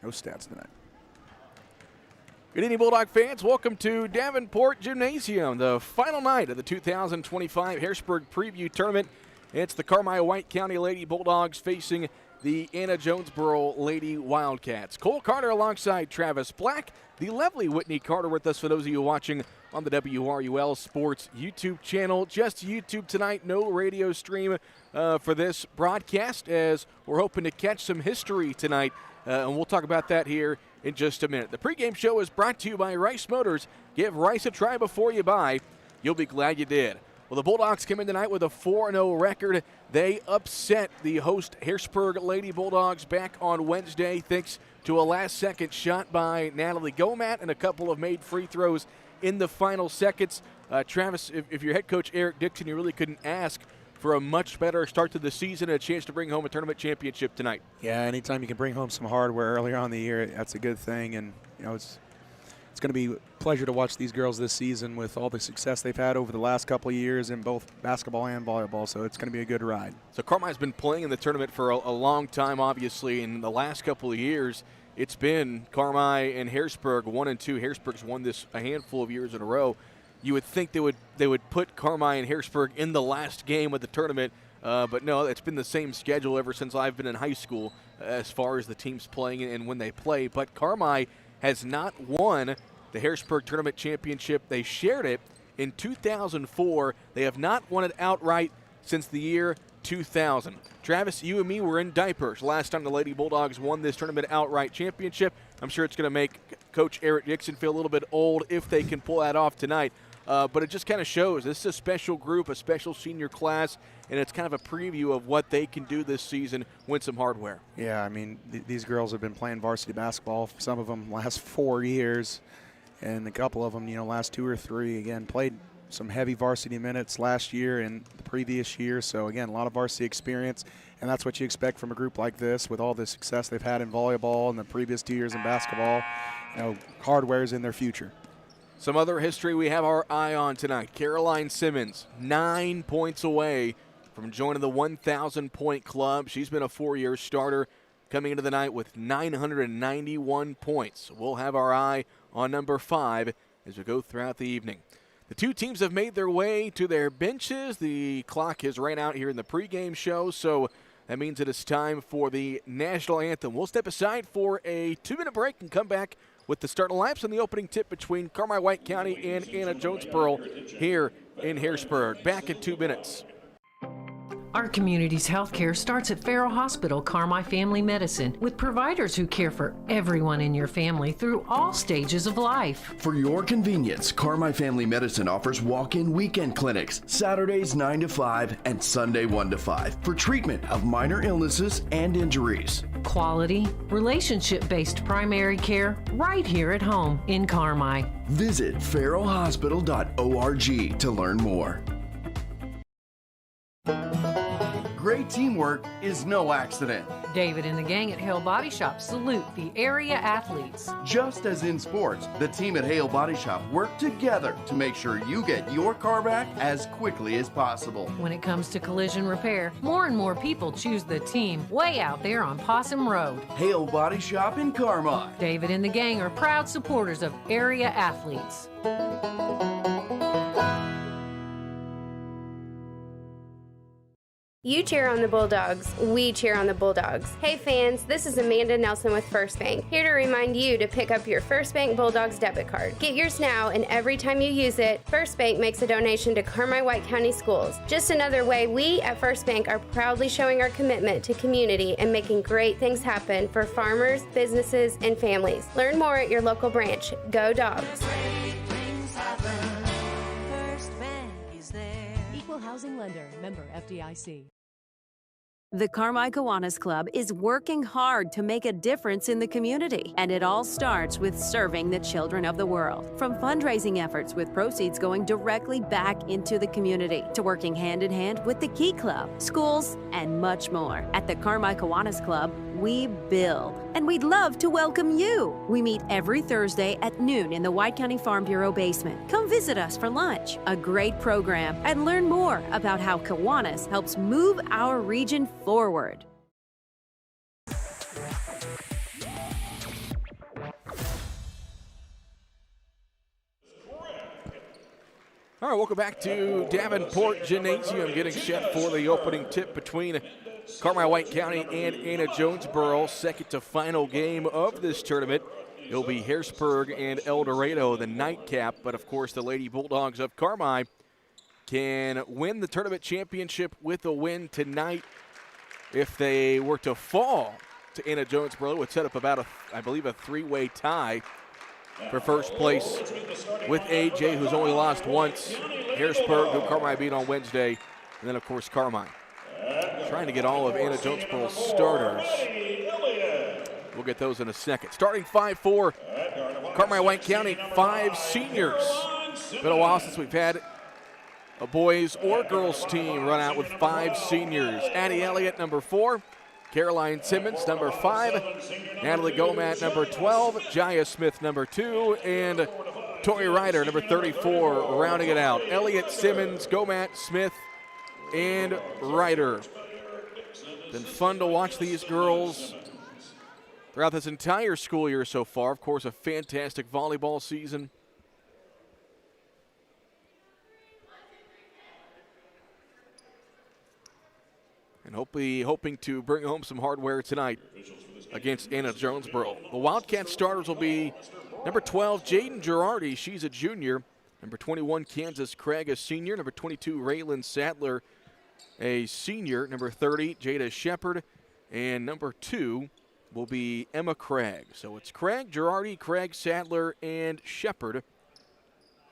No stats tonight. Good evening, Bulldog fans. Welcome to Davenport Gymnasium, the final night of the 2025 Harrisburg Preview Tournament. It's the Carmi-White County Lady Bulldogs facing the Anna-Jonesboro Lady Wildcats. Cole Carter alongside Travis Black. The lovely Whitney Carter with us for those of you watching on the WRUL Sports YouTube channel. Just YouTube tonight, no radio stream for this broadcast, as we're hoping to catch some history tonight, and we'll talk about that here in just a minute. The pregame show is brought to you by Rice Motors. Give Rice a try before you buy. You'll be glad you did. Well, the Bulldogs come in tonight with a 4-0 record. They upset the host Harrisburg Lady Bulldogs back on Wednesday thanks to a last-second shot by Natalie Gomat and a couple of made free throws in the final seconds. Travis, if you're head coach Eric Dixon, you really couldn't ask for a much better start to the season and a chance to bring home a tournament championship tonight. Yeah, anytime you can bring home some hardware earlier on in the year, that's a good thing. And, you know, it's going to be a pleasure to watch these girls this season with all the success they've had over the last couple of years in both basketball and volleyball. So it's going to be a good ride. So Carmi's been playing in the tournament for a long time, obviously. In the last couple of years, it's been Carmi and Harrisburg 1 and 2. Harrisburg's won this a handful of years in a row. You would think they would put Carmi and Harrisburg in the last game of the tournament, but no, it's been the same schedule ever since I've been in high school as far as the teams playing and when they play. But Carmi has not won the Harrisburg Tournament Championship. They shared it in 2004. They have not won it outright since the year 2000. Travis, you and me were in diapers last time the Lady Bulldogs won this tournament outright championship. I'm sure it's going to make Coach Eric Dixon feel a little bit old if they can pull that off tonight. But it just kind of shows this is a special group, a special senior class, and it's kind of a preview of what they can do this season, win some hardware. Yeah, I mean, these girls have been playing varsity basketball for some of them last 4 years, and a couple of them, you know, last 2 or 3. Again, played some heavy varsity minutes last year and the previous year. So, again, a lot of varsity experience, and that's what you expect from a group like this with all the success they've had in volleyball and the previous 2 years in basketball. You know, hardware is in their future. Some other history we have our eye on tonight. Caroline Simmons, 9 points away from joining the 1,000-point club. She's been a 4-year starter, coming into the night with 991 points. We'll have our eye on number 5 as we go throughout the evening. The two teams have made their way to their benches. The clock has ran out here in the pregame show, so that means it is time for the national anthem. We'll step aside for a 2-minute break and come back with the starting lineups and the opening tip between Carmi-White County and Anna-Jonesboro here in Harrisburg. Back in 2 minutes. Our community's health care starts at Farrell Hospital Carmi Family Medicine, with providers who care for everyone in your family through all stages of life. For your convenience, Carmi Family Medicine offers walk-in weekend clinics, Saturdays 9 to 5 and Sunday 1 to 5, for treatment of minor illnesses and injuries. Quality, relationship-based primary care right here at home in Carmi. Visit farrellhospital.org to learn more. Great teamwork is no accident. David and the gang at Hale Body Shop salute the area athletes. Just as in sports, the team at Hale Body Shop work together to make sure you get your car back as quickly as possible. When it comes to collision repair, more and more people choose the team way out there on Possum Road. Hale Body Shop in Carmi. David and the gang are proud supporters of area athletes. You cheer on the Bulldogs, we cheer on the Bulldogs. Hey fans, this is Amanda Nelson with First Bank, here to remind you to pick up your First Bank Bulldogs debit card. Get yours now, and every time you use it, First Bank makes a donation to Carmi-White County Schools. Just another way we at First Bank are proudly showing our commitment to community and making great things happen for farmers, businesses, and families. Learn more at your local branch. Go Dogs! Housing lender, member FDIC. The Carmi Kiwanis Club is working hard to make a difference in the community, and it all starts with serving the children of the world. From fundraising efforts with proceeds going directly back into the community, to working hand in hand with the Key Club, schools, and much more. At the Carmi Kiwanis Club, we build, and we'd love to welcome you. We meet every Thursday at noon in the White County Farm Bureau basement. Come visit us for lunch, a great program, and learn more about how Kiwanis helps move our region forward. All right, welcome back to Davenport Gymnasium, getting set for the opening tip between Carmi White County and Anna-Jonesboro. Second to final game of this tournament. It'll be Harrisburg and El Dorado, the nightcap. But, of course, the Lady Bulldogs of Carmi can win the tournament championship with a win tonight. If they were to fall to Anna-Jonesboro, it would set up about, I believe, a three-way tie for first place with AJ, who's only lost once. Harrisburg, who Carmi beat on Wednesday. And then, of course, Carmi. Trying to get all of Anna-Jonesboro's starters. We'll get those in a second. Starting 5 for Carmi White County, 5 seniors. Been a while since we've had a boys or girls team run out with 5 seniors. Addie Elliott, number 4. Caroline Simmons, number 5. Natalie Gomat, number 12. Jaya Smith, number 2. And Tori Ryder, number 34, rounding it out. Elliott, Simmons, Gomat, Smith, and Ryder. Been fun to watch these girls throughout this entire school year so far. Of course, a fantastic volleyball season. And hoping to bring home some hardware tonight against Anna-Jonesboro. The Wildcat starters will be number 12, Jaden Girardi. She's a junior. Number 21, Kansas Craig, a senior. Number 22, Raylan Sadler, a senior. Number 30, Jada Shepard. And number 2 will be Emma Craig. So it's Craig, Girardi, Craig, Sadler, and Shepard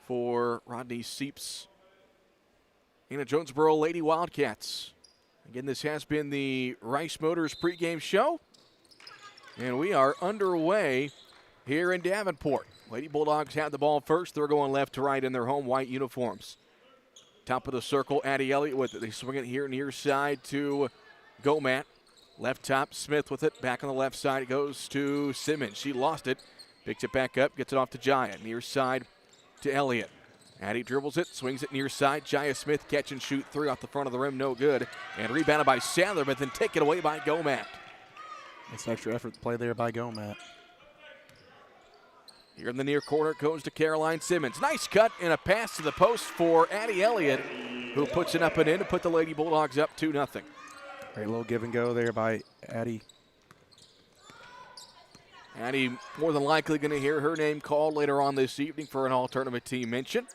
for Rodney Seeps. Anna-Jonesboro Lady Wildcats. Again, this has been the Rice Motors pregame show. And we are underway here in Davenport. Lady Bulldogs have the ball first. They're going left to right in their home white uniforms. Top of the circle, Addie Elliott with it. They swing it here near side to Gomat. Left top, Smith with it. Back on the left side, it goes to Simmons. She lost it. Picks it back up, gets it off to Jaya. Near side to Elliott. Addie dribbles it, swings it near side. Jaya Smith catch and shoot 3 off the front of the rim, no good. And rebounded by Sadler, but then taken away by Gomat. Nice extra effort play there by Gomat. Here in the near corner, it goes to Caroline Simmons. Nice cut and a pass to the post for Addie Elliott, who puts it up and in to put the Lady Bulldogs up 2-0. Great little give and go there by Addie. Addie more than likely going to hear her name called later on this evening for an all-tournament team mention.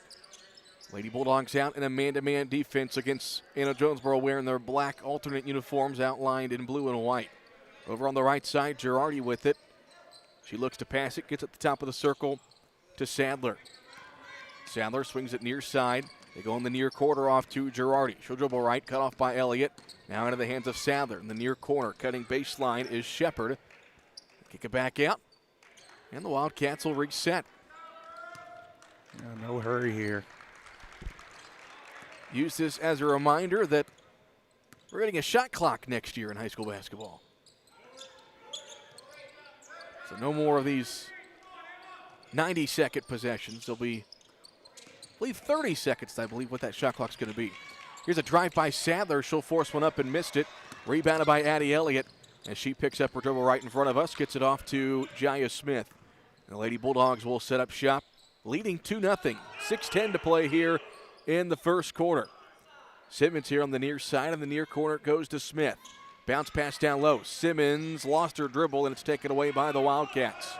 Lady Bulldogs out in a man-to-man defense against Anna-Jonesboro wearing their black alternate uniforms outlined in blue and white. Over on the right side, Girardi with it. She looks to pass it, gets at the top of the circle to Sadler. Sadler swings it near side. They go in the near quarter off to Girardi. She'll dribble right, cut off by Elliott. Now into the hands of Sadler. In the near corner, cutting baseline is Shepard. Kick it back out, and the Wildcats will reset. No hurry here. Use this as a reminder that we're getting a shot clock next year in high school basketball. So no more of these 90-second possessions. There'll be, I believe, 30 seconds, I believe, what that shot clock's going to be. Here's a drive by Sadler. She'll force one up and missed it. Rebounded by Addie Elliott as she picks up her dribble right in front of us, gets it off to Jaya Smith. And the Lady Bulldogs will set up shop, leading 2-0. 6:10 to play here in the first quarter. Simmons here on the near side. On the near corner, it goes to Smith. Bounce pass down low. Simmons lost her dribble, and it's taken away by the Wildcats.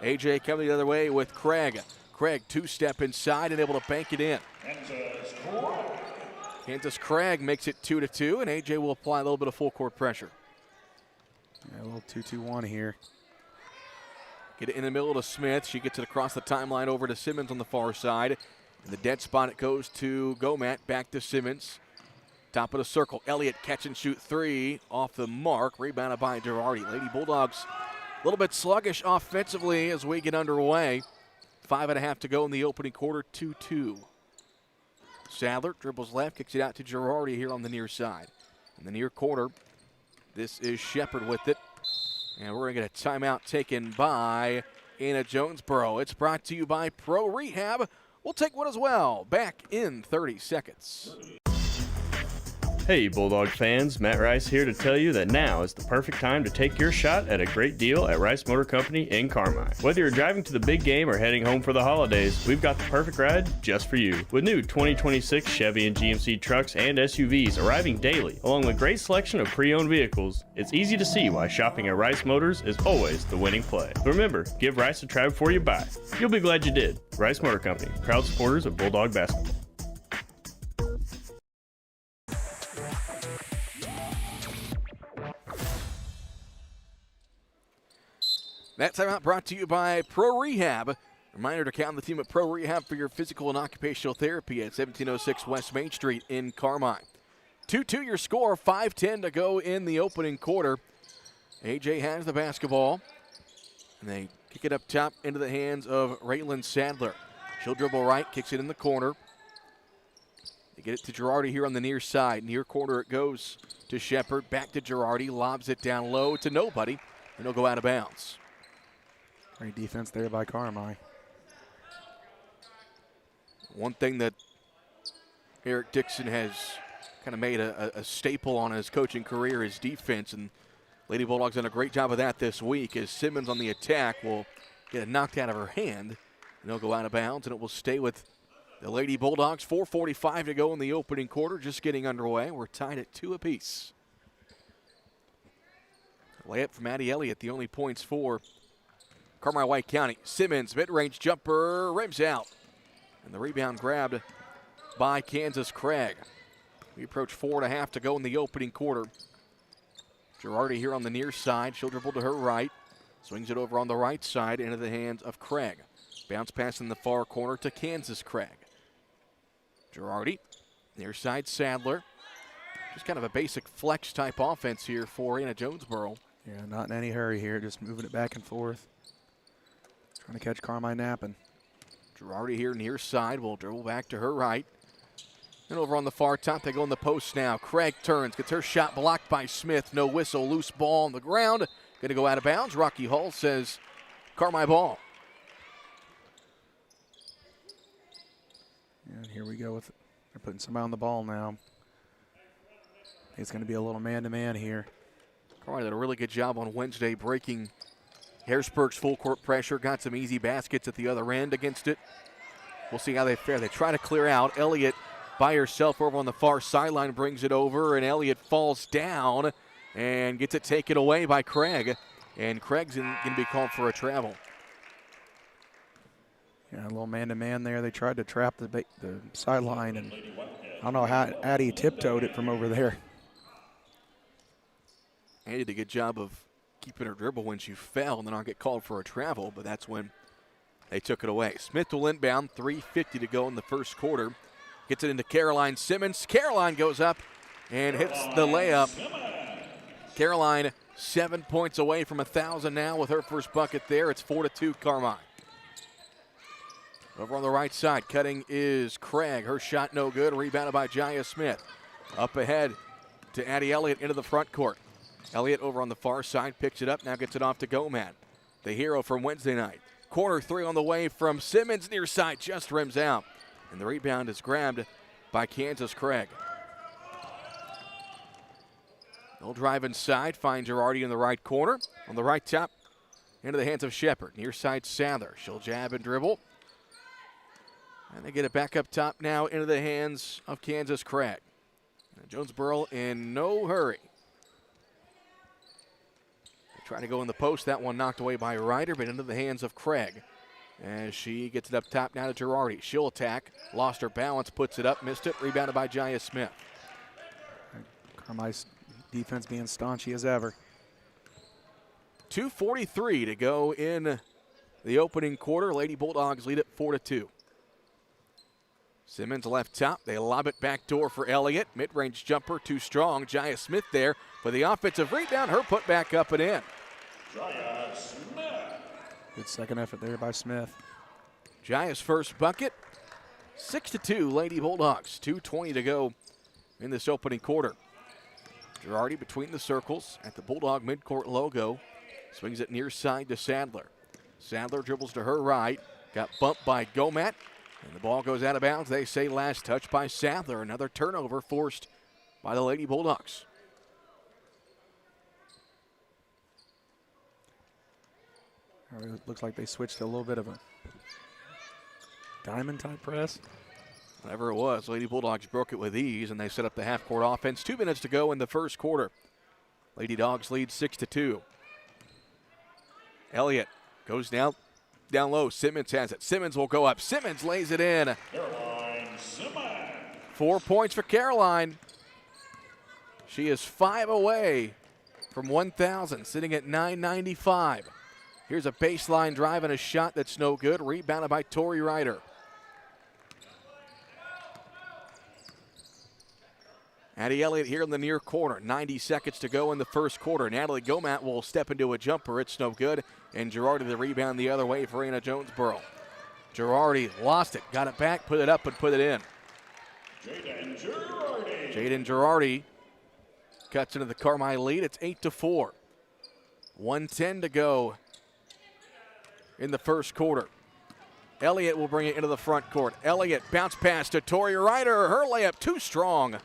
AJ coming the other way with Craig. Craig two-step inside and able to bank it in. Kansas Craig makes it 2-2, and AJ will apply a little bit of full court pressure. Yeah, a little 2-2-1 here. Get it in the middle to Smith. She gets it across the timeline over to Simmons on the far side. In the dead spot, it goes to Gomat, back to Simmons. Top of the circle, Elliott catch and shoot 3 off the mark. Rebounded by Girardi. Lady Bulldogs a little bit sluggish offensively as we get underway. 5.5 to go in the opening quarter, 2-2. Sadler dribbles left, kicks it out to Girardi here on the near side. In the near corner, this is Shepard with it. And we're going to get a timeout taken by Anna-Jonesboro. It's brought to you by Pro Rehab. We'll take one as well. Back in 30 seconds. Hey Bulldog fans, Matt Rice here to tell you that now is the perfect time to take your shot at a great deal at Rice Motor Company in Carmi. Whether you're driving to the big game or heading home for the holidays, we've got the perfect ride just for you. With new 2026 Chevy and GMC trucks and SUVs arriving daily, along with a great selection of pre-owned vehicles, it's easy to see why shopping at Rice Motors is always the winning play. Remember, give Rice a try before you buy. You'll be glad you did. Rice Motor Company, proud supporters of Bulldog basketball. That timeout brought to you by Pro Rehab. Reminder to count the team at Pro Rehab for your physical and occupational therapy at 1706 West Main Street in Carmine. 2-2 your score, 5:10 to go in the opening quarter. AJ has the basketball, and they kick it up top into the hands of Raylan Sadler. She'll dribble right, kicks it in the corner. They get it to Girardi here on the near side. Near corner it goes to Shepard, back to Girardi, lobs it down low to nobody, and it'll go out of bounds. Great defense there by Carmi. One thing that Eric Dixon has kind of made a staple on his coaching career is defense, and Lady Bulldogs done a great job of that this week as Simmons on the attack will get it knocked out of her hand, and they'll go out of bounds, and it will stay with the Lady Bulldogs. 4:45 to go in the opening quarter, just getting underway. We're tied at 2 apiece. Layup from Addie Elliott, the only points for Carmi-White County. Simmons, mid-range jumper, rims out. And the rebound grabbed by Kansas Craig. We approach 4.5 to go in the opening quarter. Girardi here on the near side. She'll dribble to her right. Swings it over on the right side into the hands of Craig. Bounce pass in the far corner to Kansas Craig. Girardi, near side Sadler. Just kind of a basic flex type offense here for Anna-Jonesboro. Yeah, not in any hurry here, just moving it back and forth. Trying to catch Carmi napping. Girardi here near side will dribble back to her right. And over on the far top, they go in the post now. Craig turns, gets her shot blocked by Smith. No whistle, loose ball on the ground. Going to go out of bounds. Rocky Hall says Carmi ball. And here we go with it. They're putting somebody on the ball now. It's going to be a little man-to-man here. Carmi did a really good job on Wednesday breaking Harrisburg's full court pressure. Got some easy baskets at the other end against it. We'll see how they fare. They try to clear out. Elliott by herself over on the far sideline brings it over, and Elliott falls down and gets it taken away by Craig. And Craig's going to be called for a travel. Yeah, a little man-to-man there. They tried to trap the sideline, and I don't know how Addie tiptoed it from over there. Addie did a good job of keeping her dribble when she fell and then not get called for a travel, but that's when they took it away. Smith will inbound, 3:50 to go in the first quarter. Gets it into Caroline Simmons. Caroline goes up and hits the layup. Caroline 7 points away from 1,000 now with her first bucket there. It's 4-2 Carmi. Over on the right side, cutting is Craig. Her shot no good, rebounded by Jaya Smith. Up ahead to Addie Elliott into the front court. Elliott over on the far side picks it up, now gets it off to Goman, the hero from Wednesday night. Corner three on the way from Simmons, near side, just rims out. And the rebound is grabbed by Kansas Craig. They'll drive inside, find Girardi in the right corner. On the right top, into the hands of Shepard. Near side Sadler, she'll jab and dribble. And they get it back up top now into the hands of Kansas Craig. And Jonesboro in no hurry. Trying to go in the post. That one knocked away by Ryder, but into the hands of Craig. As she gets it up top now to Girardi. She'll attack. Lost her balance, puts it up, missed it. Rebounded by Jaya Smith. Carmi's defense being staunchy as ever. 2:43 to go in the opening quarter. Lady Bulldogs lead it 4-2. Simmons left top. They lob it back door for Elliott. Mid-range jumper too strong. Jaya Smith there for the offensive rebound. Her put back up and in. Jaya Smith. Good second effort there by Smith. Jaya's first bucket. 6-2 Lady Bulldogs. 2:20 to go in this opening quarter. Girardi between the circles at the Bulldog midcourt logo. Swings it near side to Sadler. Sadler dribbles to her right. Got bumped by Gomat. And the ball goes out of bounds. They say last touch by Sadler. Another turnover forced by the Lady Bulldogs. It looks like they switched to a little bit of a diamond type press. Whatever it was, Lady Bulldogs broke it with ease, and they set up the half-court offense. 2 minutes to go in the first quarter. Lady Dogs lead 6-2. Elliott goes down low. Simmons has it. Simmons will go up. Simmons lays it in. 4 points for Caroline. She is 5 away from 1,000, sitting at 995. Here's a baseline drive and a shot that's no good. Rebounded by Tori Ryder. Addie Elliott here in the near corner. 90 seconds to go in the first quarter. Natalie Gomat will step into a jumper. It's no good. And Girardi the rebound the other way for Anna-Jonesboro. Girardi lost it. Got it back, put it up, and put it in. Jaden Girardi cuts into the Carmi lead. It's 8-4. 1:10 to go in the first quarter. Elliott will bring it into the front court. Elliott bounce pass to Tori Ryder. Her layup too strong.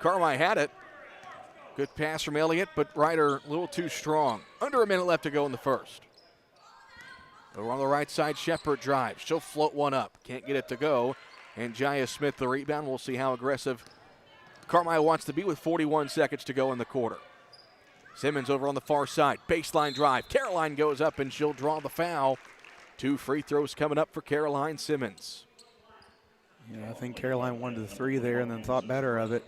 Carmi had it. Good pass from Elliott, but Ryder a little too strong. Under a minute left to go in the first. Over on the right side, Shepard drives. She'll float one up. Can't get it to go. And Jaya Smith the rebound. We'll see how aggressive Carmi wants to be with 41 seconds to go in the quarter. Simmons over on the far side. Baseline drive. Caroline goes up and she'll draw the foul. 2 free throws coming up for Caroline Simmons. Yeah, I think Caroline wanted the 3 there and then thought better of it.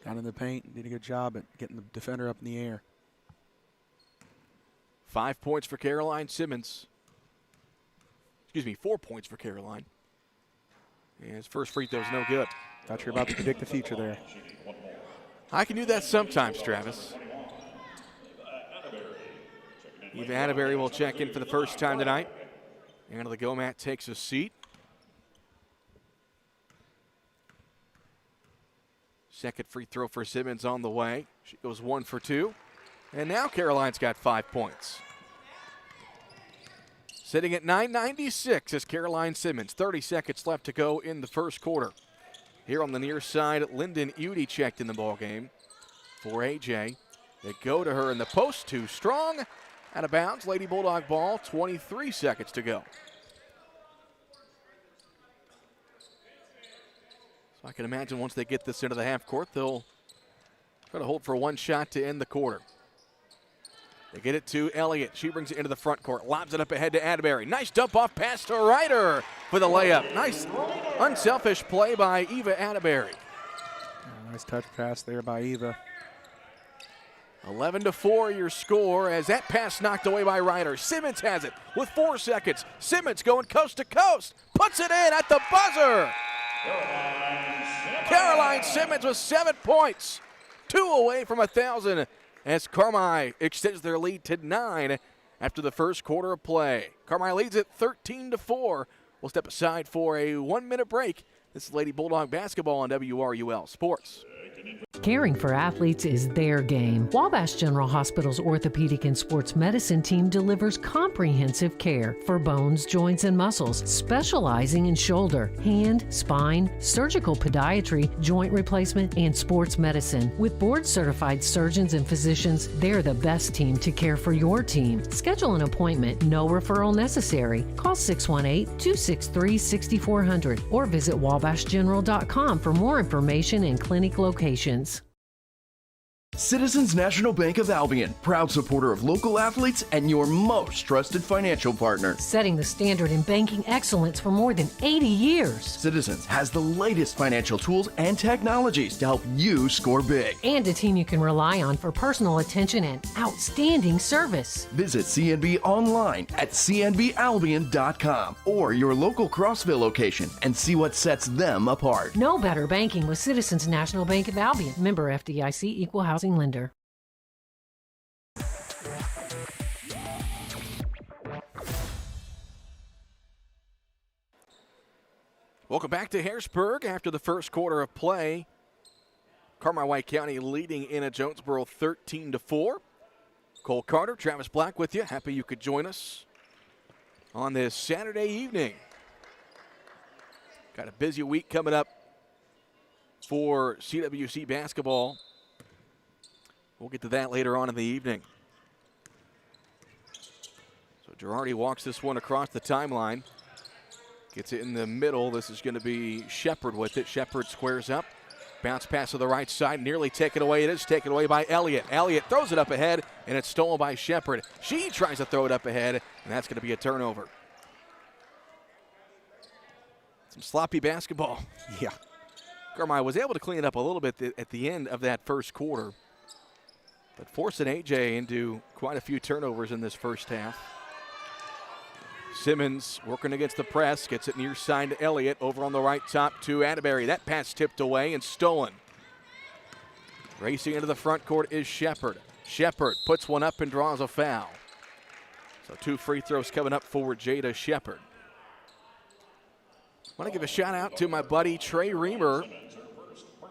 Got in the paint, did a good job at getting the defender up in the air. 5 points for Caroline Simmons. 4 points for Caroline. And his first free throw is no good. Thought you were about to predict the future there. I can do that sometimes, Travis. Eva Atterbury will check in for the first time tonight. Anna Gomat takes a seat. Second free throw for Simmons on the way. She goes 1 for 2. And now Caroline's got 5 points. Sitting at 996 is Caroline Simmons. 30 seconds left to go in the first quarter. Here on the near side, Lyndon Udy checked in the ballgame for AJ. They go to her in the post, too strong. Out of bounds, Lady Bulldog ball, 23 seconds to go. So I can imagine once they get this into the half court, they'll try to hold for one shot to end the quarter. They get it to Elliott. She brings it into the front court, lobs it up ahead to Atterbury. Nice dump off pass to Ryder for the layup. Nice unselfish play by Eva Atterbury. Nice touch pass there by Eva. 11-4 your score as that pass knocked away by Ryder. Simmons has it with 4 seconds. Simmons going coast to coast. Puts it in at the buzzer. Caroline Simmons with 7 points. 2 away from 1,000 as Carmi extends their lead to 9 after the first quarter of play. Carmi leads it 13-4. We'll step aside for a 1-minute break. This is Lady Bulldog basketball on WRUL Sports. Caring for athletes is their game. Wabash General Hospital's orthopedic and sports medicine team delivers comprehensive care for bones, joints, and muscles, specializing in shoulder, hand, spine, surgical podiatry, joint replacement, and sports medicine. With board-certified surgeons and physicians, they're the best team to care for your team. Schedule an appointment, no referral necessary. Call 618-263-6400 or visit wabashgeneral.com for more information and clinic locations. Citizens National Bank of Albion, proud supporter of local athletes and your most trusted financial partner. Setting the standard in banking excellence for more than 80 years. Citizens has the latest financial tools and technologies to help you score big. And a team you can rely on for personal attention and outstanding service. Visit CNB online at cnbalbion.com or your local Crossville location and see what sets them apart. No better banking with Citizens National Bank of Albion. Member FDIC, Equal Housing Lender. Welcome back to Harrisburg after the first quarter of play. Carmi-White County leading Anna-Jonesboro 13-4. Cole Carter, Travis Black with you. Happy you could join us on this Saturday evening. Got a busy week coming up for CWC basketball. We'll get to that later on in the evening. So Girardi walks this one across the timeline. Gets it in the middle. This is going to be Shepard with it. Shepard squares up. Bounce pass to the right side. Nearly taken away. It is taken away by Elliott. Elliott throws it up ahead, and it's stolen by Shepard. She tries to throw it up ahead, and that's going to be a turnover. Some sloppy basketball. Yeah. Carmi was able to clean it up a little bit at the end of that first quarter, but forcing AJ into quite a few turnovers in this first half. Simmons working against the press, gets it near side to Elliott, over on the right top to Atterbury. That pass tipped away and stolen. Racing into the front court is Shepard. Shepard puts one up and draws a foul. So 2 free throws coming up for Jada Shepard. I want to give a shout out to my buddy Trey Reamer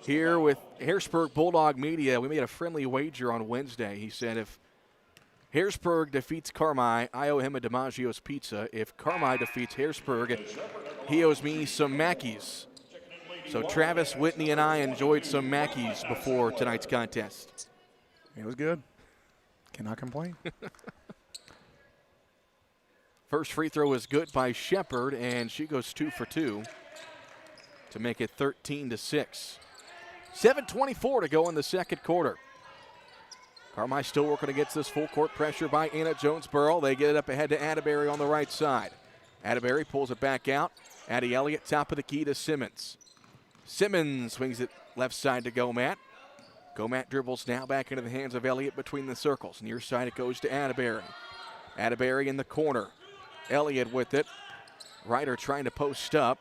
here with Harrisburg Bulldog Media. We made a friendly wager on Wednesday. He said if Harrisburg defeats Carmi, I owe him a DiMaggio's pizza. If Carmi defeats Harrisburg, he owes me some Mackies. So Travis, Whitney, and I enjoyed some Mackies before tonight's contest. It was good. Cannot complain. First free throw is good by Shepard, and she goes 2 for 2 to make it 13-6. 7:24 to go in the second quarter. Carmi still working against this full court pressure by Anna-Jonesboro. They get it up ahead to Atterbury on the right side. Atterbury pulls it back out. Addie Elliott top of the key to Simmons. Simmons swings it left side to Gomat. Gomat dribbles now back into the hands of Elliott between the circles. Near side it goes to Atterbury. Atterbury in the corner. Elliott with it. Ryder trying to post up.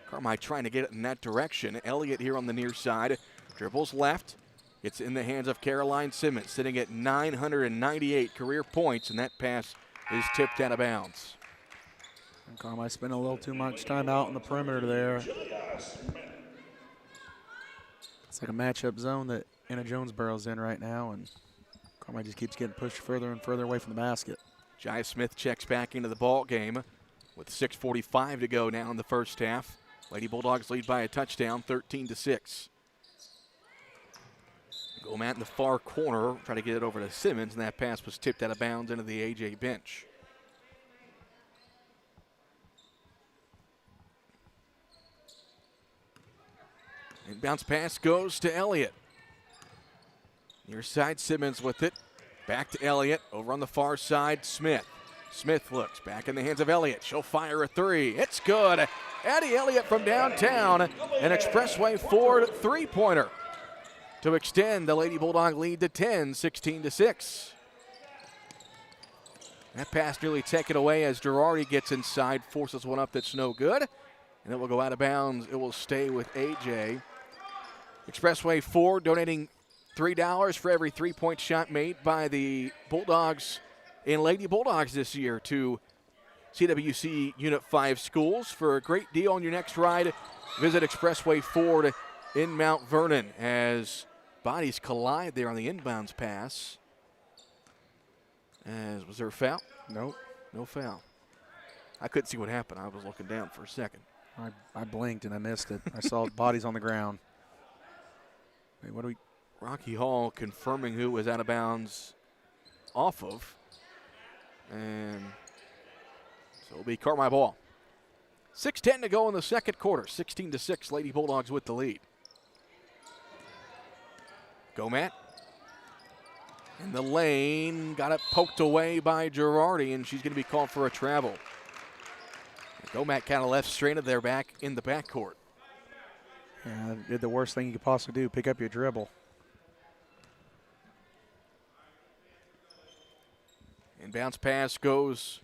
Carmi trying to get it in that direction. Elliott here on the near side. Dribbles left. It's in the hands of Caroline Simmons, sitting at 998 career points, and that pass is tipped out of bounds. And Carmi spent a little too much time out on the perimeter there. It's like a matchup zone that Anna-Jonesboro's in right now, and Carmi just keeps getting pushed further and further away from the basket. Jai Smith checks back into the ball game with 6:45 to go now in the first half. Lady Bulldogs lead by a touchdown, 13-6. Gomat in the far corner, try to get it over to Simmons, and that pass was tipped out of bounds into the AJ bench. And bounce pass goes to Elliott. Near side, Simmons with it. Back to Elliott, over on the far side, Smith. Smith looks back in the hands of Elliott. She'll fire a 3. It's good. Addie Elliott from downtown, an Expressway Ford 3-pointer to extend the Lady Bulldog lead to 10, 16-6. That pass nearly taken away as Girardi gets inside, forces one up that's no good, and it will go out of bounds. It will stay with AJ. Expressway Ford donating $3 for every 3-point shot made by the Bulldogs and Lady Bulldogs this year to CWC Unit 5 schools. For a great deal on your next ride, visit Expressway Ford in Mount Vernon as bodies collide there on the inbounds pass. Was there a foul? Nope. No foul. I couldn't see what happened. I was looking down for a second. I blinked and I missed it. I saw bodies on the ground. Wait, what do we? Rocky Hall confirming who was out of bounds off of. And so it'll be Carmi ball. 6:10 to go in the second quarter. 16-6, Lady Bulldogs with the lead. Gomat in the lane, got it poked away by Girardi, and she's going to be called for a travel. Gomat kind of left stranded there back in the backcourt. Yeah, did the worst thing you could possibly do, pick up your dribble. And bounce pass goes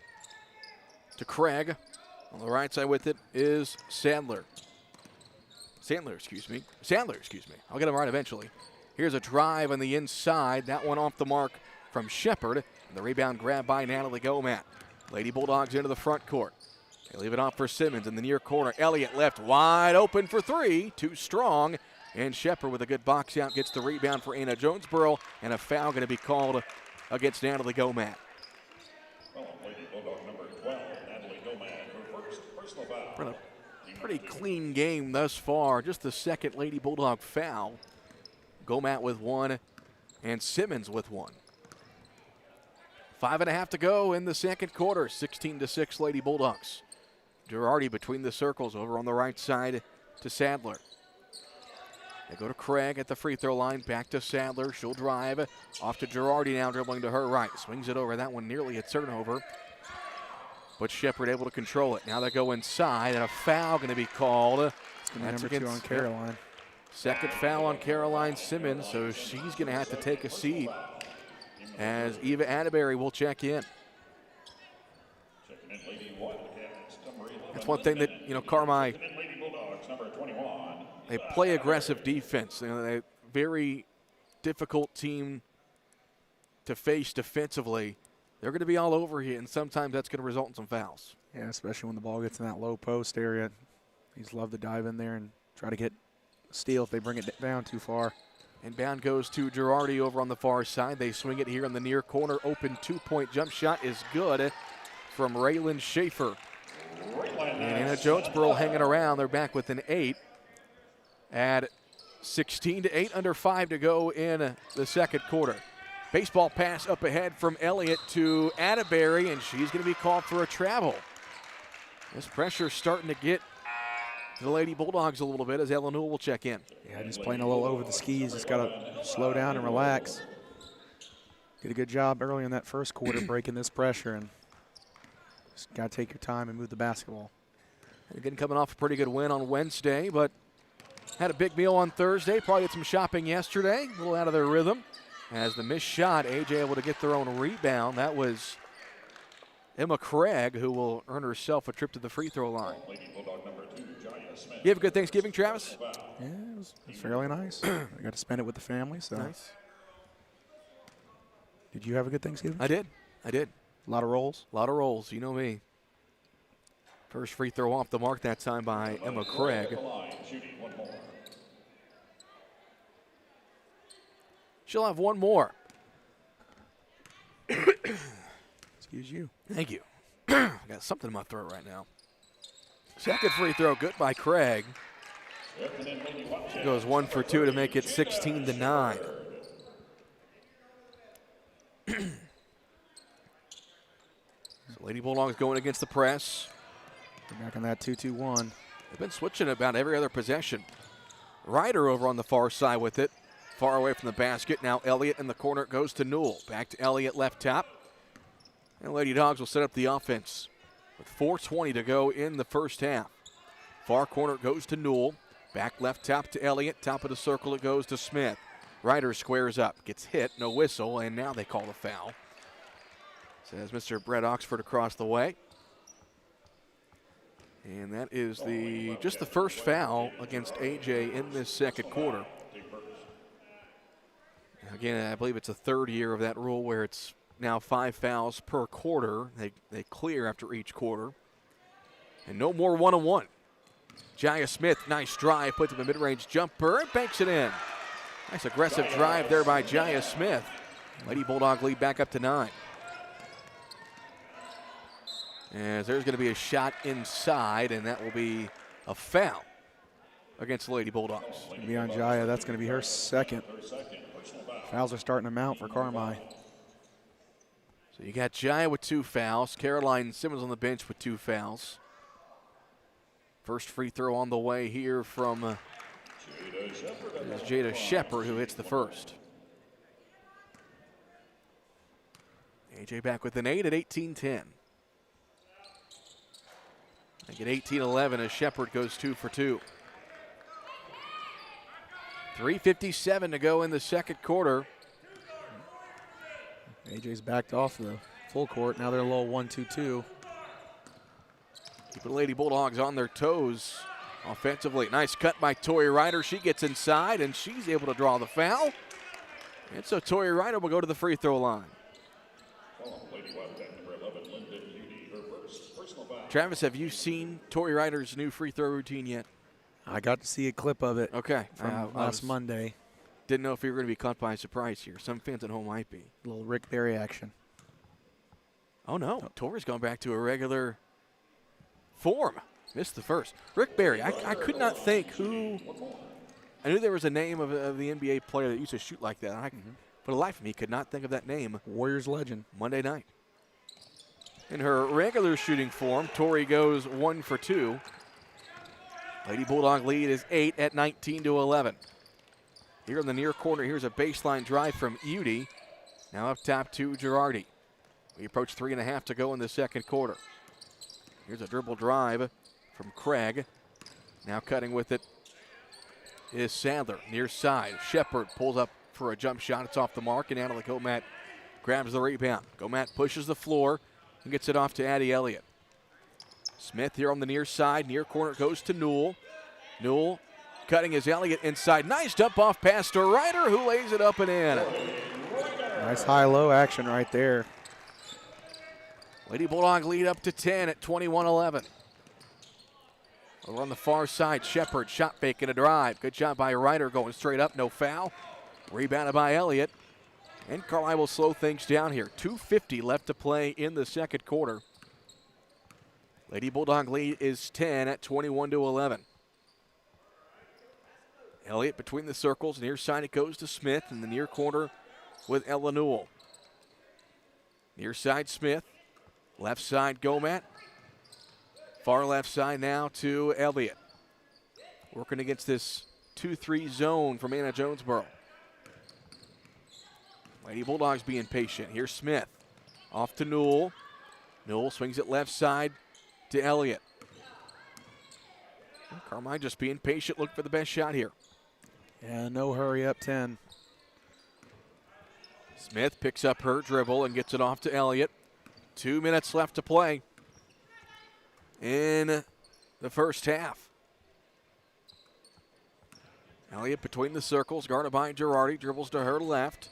to Craig. On the right side with it is Sandler. Sandler, excuse me. I'll get him right eventually. Here's a drive on the inside. That one off the mark from Shepard. And the rebound grab by Natalie Gomat. Lady Bulldogs into the front court. They leave it off for Simmons in the near corner. Elliott left wide open for 3. Too strong. And Shepard with a good box out gets the rebound for Anna-Jonesboro. And a foul going to be called against Natalie Gomat. Pretty clean game thus far. Just the second Lady Bulldog foul. Gomat with one and Simmons with one. 5.5 to go in the second quarter. 16-6 Lady Bulldogs. Girardi between the circles over on the right side to Sadler. They go to Craig at the free throw line. Back to Sadler. She'll drive. Off to Girardi now, dribbling to her right. Swings it over. That one nearly a turnover. But Shepard able to control it. Now they go inside, and a foul going to be called. It's going to be number 2 on Caroline. Second foul on Caroline Simmons, so she's going to have to take a seat as Eva Atterbury will check in. That's one thing that, Carmi, they play aggressive defense. They're a very difficult team to face defensively. They're going to be all over you, and sometimes that's going to result in some fouls. Yeah, especially when the ball gets in that low post area. He's love to dive in there and try to get a steal if they bring it down too far. Inbound goes to Girardi over on the far side. They swing it here in the near corner. Open 2-point jump shot is good from Raylan Schaefer. And Anna-Jonesboro hanging around. They're back with an 8 at 16-8, under 5 to go in the second quarter. Baseball pass up ahead from Elliott to Atterbury, and she's going to be called for a travel. This pressure's starting to get to the Lady Bulldogs a little bit as Ellen Newell will check in. Yeah, just playing a little over the skis. Just got to slow down and relax. Did a good job early in that first quarter breaking this pressure, and just got to take your time and move the basketball. Again, coming off a pretty good win on Wednesday, but had a big meal on Thursday. Probably did some shopping yesterday, a little out of their rhythm. As the missed shot, AJ able to get their own rebound. That was Emma Craig, who will earn herself a trip to the free throw line. You have a good Thanksgiving, Travis? Yeah, it was fairly nice. I got to spend it with the family. So. Nice. Did you have a good Thanksgiving? I did. A lot of rolls? A lot of rolls, you know me. First free throw off the mark that time by Emma Craig. She'll have one more. Excuse you. Thank you. I got something in my throat right now. Second free throw, good by Craig. She goes 1 for 2 to make it 16-9. So Lady Bulldogs going against the press. We're back on that 2-2-1. They've been switching about every other possession. Ryder over on the far side with it. Far away from the basket. Now Elliott in the corner. It goes to Newell. Back to Elliott left top. And Lady Dogs will set up the offense with 4:20 to go in the first half. Far corner goes to Newell. Back left top to Elliott. Top of the circle it goes to Smith. Ryder squares up. Gets hit. No whistle. And now they call the foul. Says Mr. Brett Oxford across the way. And that is just the first foul against AJ in this second quarter. Again, I believe it's the third year of that rule where it's now 5 fouls per quarter. They clear after each quarter. And no more one-on-one. Jaya Smith, nice drive, puts up a mid-range jumper and banks it in. Nice aggressive drive there by Jaya Smith. Lady Bulldog lead back up to 9. As there's going to be a shot inside, and that will be a foul against the Lady Bulldogs. Be on Jaya. That's going to be her second. Fouls are starting to mount for Carmi. So you got Jaya with 2 fouls. Caroline Simmons on the bench with 2 fouls. First free throw on the way here from Jada Shepard, who hits the first. AJ back with an 8 at 18-10. They get 18-11 as Shepard goes 2 for 2. 3:57 to go in the second quarter. AJ's backed off the full court. Now they're a little 1-2-2. Keeping Lady Bulldogs on their toes offensively. Nice cut by Tori Ryder. She gets inside, and she's able to draw the foul. And so Tori Ryder will go to the free throw line. Travis, have you seen Tori Ryder's new free throw routine yet? I got to see a clip of it. Okay. From last Monday. Didn't know if you were going to be caught by surprise here. Some fans at home might be. A little Rick Barry action. Oh, no. Tori's gone back to a regular form. Missed the first. Rick Barry, I could not think who. I knew there was a name of the NBA player that used to shoot like that. For the life of me, could not think of that name. Warriors legend. Monday night. In her regular shooting form, Tori goes 1 for 2. Lady Bulldog lead is 8 at 19-11. Here in the near corner, here's a baseline drive from Udy. Now up top to Girardi. We approach 3.5 to go in the second quarter. Here's a dribble drive from Craig. Now cutting with it is Sadler, near side. Shepard pulls up for a jump shot. It's off the mark, and Anna Gomat grabs the rebound. Gomat pushes the floor and gets it off to Addie Elliott. Smith here on the near side. Near corner goes to Newell. Newell cutting his Elliott inside. Nice dump off pass to Ryder, who lays it up and in. Nice high-low action right there. Lady Bulldog lead up to 10 at 21-11. Over on the far side, Shepard shot fake and a drive. Good job by Ryder going straight up, no foul. Rebounded by Elliott. And Carlisle will slow things down here. 2:50 left to play in the second quarter. Lady Bulldog lead is 10 at 21-11. Elliott between the circles. Near side it goes to Smith in the near corner with Ella Newell. Near side Smith. Left side Gomat. Far left side now to Elliott. Working against this 2-3 zone from Anna-Jonesboro. Lady Bulldogs being patient. Here's Smith. Off to Newell. Newell swings it left side to Elliott. Carmine just being patient, look for the best shot here. Yeah, no hurry up 10. Smith picks up her dribble and gets it off to Elliott. 2 minutes left to play in the first half. Elliott between the circles, guarded by Girardi, dribbles to her left.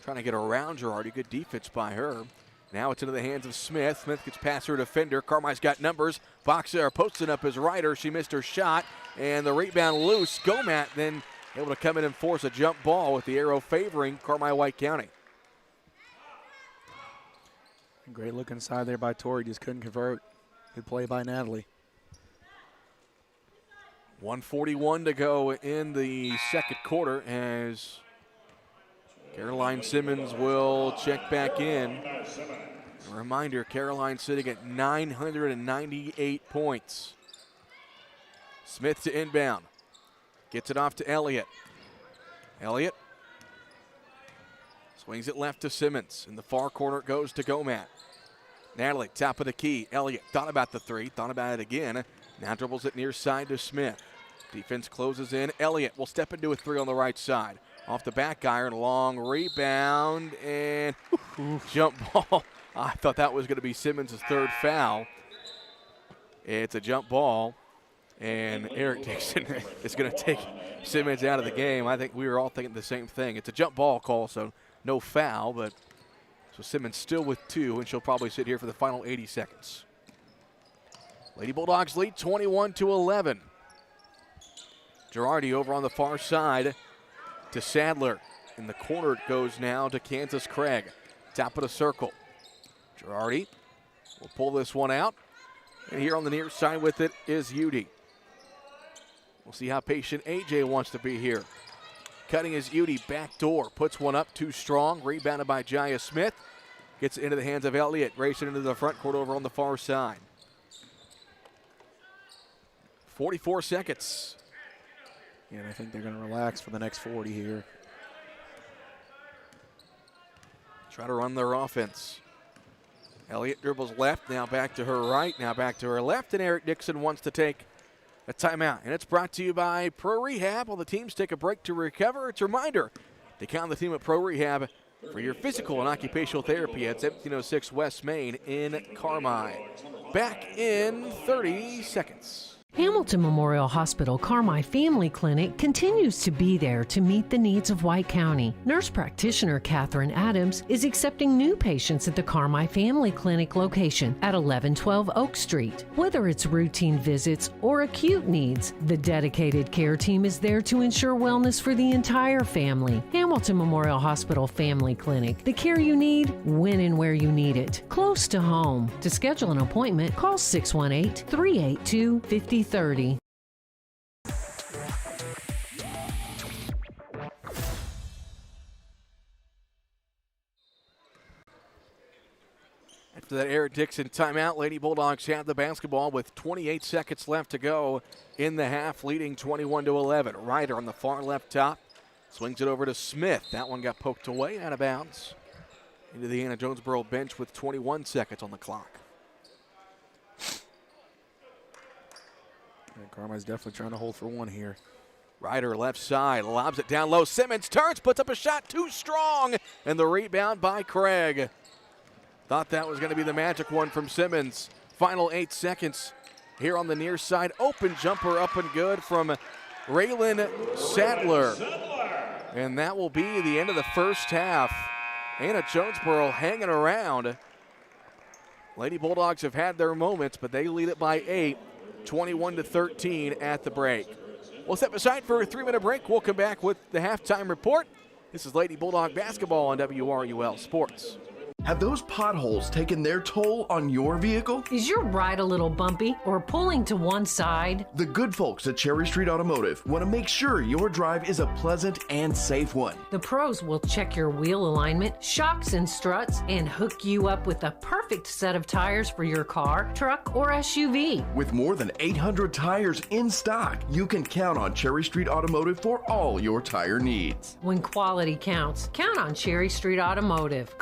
Trying to get around Girardi, good defense by her. Now it's into the hands of Smith. Smith gets past her defender. Carmine's got numbers. Boxer posting up his Ryder. She missed her shot, and the rebound loose. Gomat then able to come in and force a jump ball with the arrow favoring Carmi-White County. Great look inside there by Tori, just couldn't convert. Good play by Natalie. 1:41 to go in the second quarter as Caroline Simmons will check back in. A reminder, Caroline sitting at 998 points. Smith to inbound. Gets it off to Elliott. Elliott swings it left to Simmons. In the far corner it goes to Gomat. Natalie, top of the key. Elliott thought about the three, thought about it again. Now dribbles it near side to Smith. Defense closes in. Elliott will step into a three on the right side. Off the back iron, long rebound, and jump ball. I thought that was going to be Simmons' third foul. It's a jump ball, and Eric Dixon is going to take Simmons out of the game. I think we were all thinking the same thing. It's a jump ball call, so no foul, but so Simmons still with 2, and she'll probably sit here for the final 80 seconds. Lady Bulldogs lead 21-11. Girardi over on the far side to Sadler. In the corner it goes now to Kansas Craig. Top of the circle. Girardi will pull this one out. And here on the near side with it is Udy. We'll see how patient AJ wants to be here. Cutting is Udy, back door. Puts one up, too strong. Rebounded by Jaya Smith. Gets it into the hands of Elliott. Racing into the front court over on the far side. 44 seconds. Yeah, and I think they're going to relax for the next 40 here. Try to run their offense. Elliott dribbles left, now back to her right, now back to her left, and Eric Dixon wants to take a timeout. And it's brought to you by Pro Rehab. While the teams take a break to recover, it's a reminder to count the team at Pro Rehab for your physical and occupational therapy at 1706 West Main in Carmi. Back in 30 seconds. Hamilton Memorial Hospital Carmi Family Clinic continues to be there to meet the needs of White County. Nurse practitioner Catherine Adams is accepting new patients at the Carmi Family Clinic location at 1112 Oak Street. Whether it's routine visits or acute needs, the dedicated care team is there to ensure wellness for the entire family. Hamilton Memorial Hospital Family Clinic. The care you need, when and where you need it. Close to home. To schedule an appointment, call 618-382-5030. After that Eric Dixon timeout, Lady Bulldogs have the basketball with 28 seconds left to go in the half, leading 21-11. Ryder on the far left top swings it over to Smith. That one got poked away, out of bounds. Into the Anna-Jonesboro bench with 21 seconds on the clock. And Carmi's definitely trying to hold for one here. Ryder left side, lobs it down low. Simmons turns, puts up a shot too strong, and the rebound by Craig. Thought that was going to be the magic one from Simmons. Final 8 seconds here on the near side. Open jumper up and good from Raylan Sadler. And that will be the end of the first half. Anna-Jonesboro hanging around. Lady Bulldogs have had their moments, but they lead it by 8, 21-13 at the break. We'll step aside for a 3-minute break. We'll come back with the halftime report. This is Lady Bulldog basketball on WRUL Sports. Have those potholes taken their toll on your vehicle? Is your ride a little bumpy or pulling to one side? The good folks at Cherry Street Automotive want to make sure your drive is a pleasant and safe one. The pros will check your wheel alignment, shocks and struts, and hook you up with the perfect set of tires for your car, truck, or SUV. With more than 800 tires in stock, you can count on Cherry Street Automotive for all your tire needs. When quality counts, count on Cherry Street Automotive.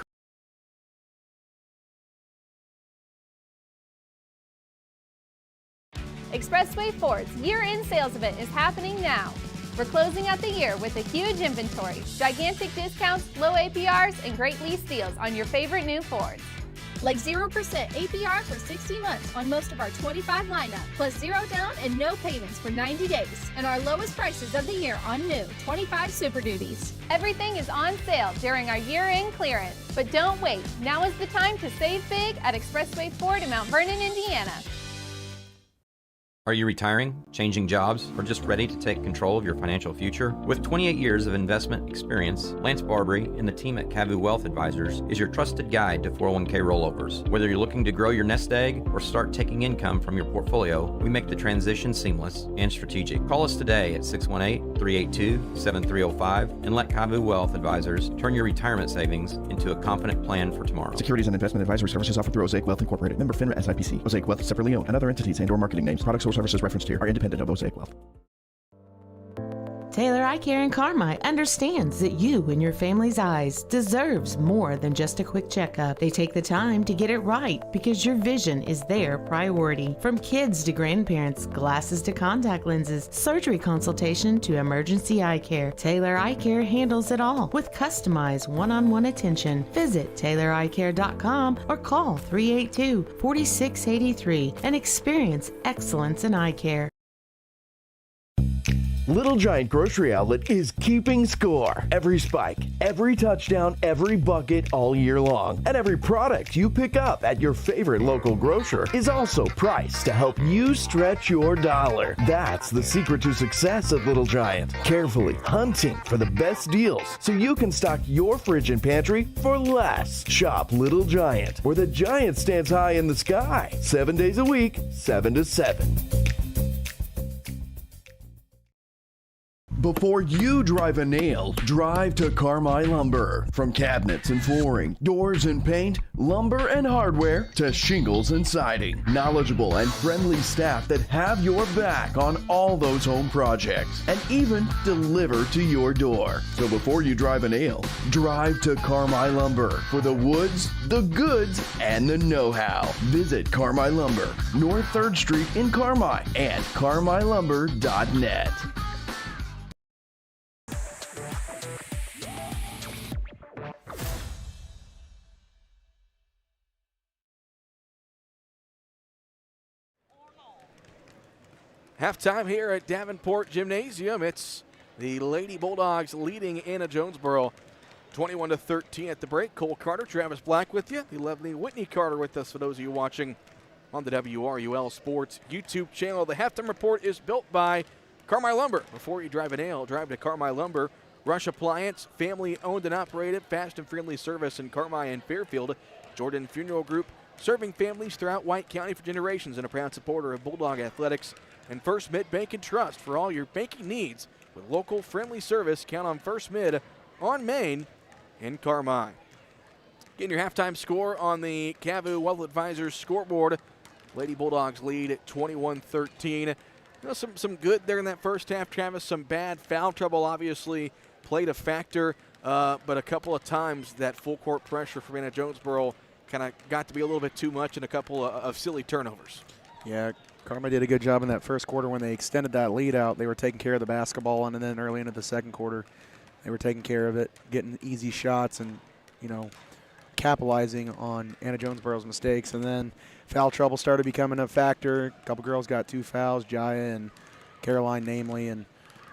Expressway Ford's year-end sales event is happening now. We're closing out the year with a huge inventory, gigantic discounts, low APRs, and great lease deals on your favorite new Fords. Like 0% APR for 60 months on most of our 25 lineup, plus 0 down and no payments for 90 days, and our lowest prices of the year on new 25 Super Duties. Everything is on sale during our year-end clearance. But don't wait. Now is the time to save big at Expressway Ford in Mount Vernon, Indiana. Are you retiring, changing jobs, or just ready to take control of your financial future? With 28 years of investment experience, Lance Barbary and the team at Cavu Wealth Advisors is your trusted guide to 401k rollovers. Whether you're looking to grow your nest egg or start taking income from your portfolio, we make the transition seamless and strategic. Call us today at 618-382-7305 and let Cavu Wealth Advisors turn your retirement savings into a confident plan for tomorrow. Securities and investment advisory services offered through Osaic Wealth Incorporated. Member FINRA SIPC. Osaic Wealth is separately owned, and other entities and/or marketing names, products, or services referenced here are independent of Osaic Wealth. Taylor Eye Care in Carmi understands that you and your family's eyes deserves more than just a quick checkup. They take the time to get it right because your vision is their priority. From kids to grandparents, glasses to contact lenses, surgery consultation to emergency eye care, Taylor Eye Care handles it all with customized one-on-one attention. Visit TaylorEyeCare.com or call 382-4683 and experience excellence in eye care. Little Giant Grocery Outlet is keeping score. Every spike, every touchdown, every bucket all year long. And every product you pick up at your favorite local grocer is also priced to help you stretch your dollar. That's the secret to success at Little Giant. Carefully hunting for the best deals so you can stock your fridge and pantry for less. Shop Little Giant, where the giant stands high in the sky. 7 days a week, 7 to 7. Before you drive a nail, drive to Carmi Lumber. From cabinets and flooring, doors and paint, lumber and hardware, to shingles and siding. Knowledgeable and friendly staff that have your back on all those home projects and even deliver to your door. So before you drive a nail, drive to Carmi Lumber for the woods, the goods, and the know-how. Visit Carmi Lumber, North 3rd Street in Carmi and carmilumber.net. Halftime here at Davenport Gymnasium. It's the Lady Bulldogs leading Anna-Jonesboro 21-13 at the break. Cole Carter, Travis Black with you. The lovely Whitney Carter with us for those of you watching on the WRUL Sports YouTube channel. The halftime report is built by Carmi Lumber. Before you drive a nail, drive to Carmi Lumber. Rush Appliance, family owned and operated, fast and friendly service in Carmi and Fairfield. Jordan Funeral Group, serving families throughout White County for generations and a proud supporter of Bulldog Athletics. And First Mid Bank and Trust for all your banking needs. With local friendly service, count on First Mid on Main in Carmi. Getting your halftime score on the Cavu Wealth Advisors scoreboard. Lady Bulldogs lead at 21-13. Some good there in that first half, Travis. Some bad foul trouble obviously played a factor, but a couple of times that full court pressure from Anna-Jonesboro kind of got to be a little bit too much and a couple of silly turnovers. Yeah, Carmi did a good job in that first quarter when they extended that lead out. They were taking care of the basketball, and then early into the second quarter, they were taking care of it, getting easy shots and, capitalizing on Anna-Jonesboro's mistakes. And then foul trouble started becoming a factor. A couple girls got 2 fouls, Jaya and Caroline namely, and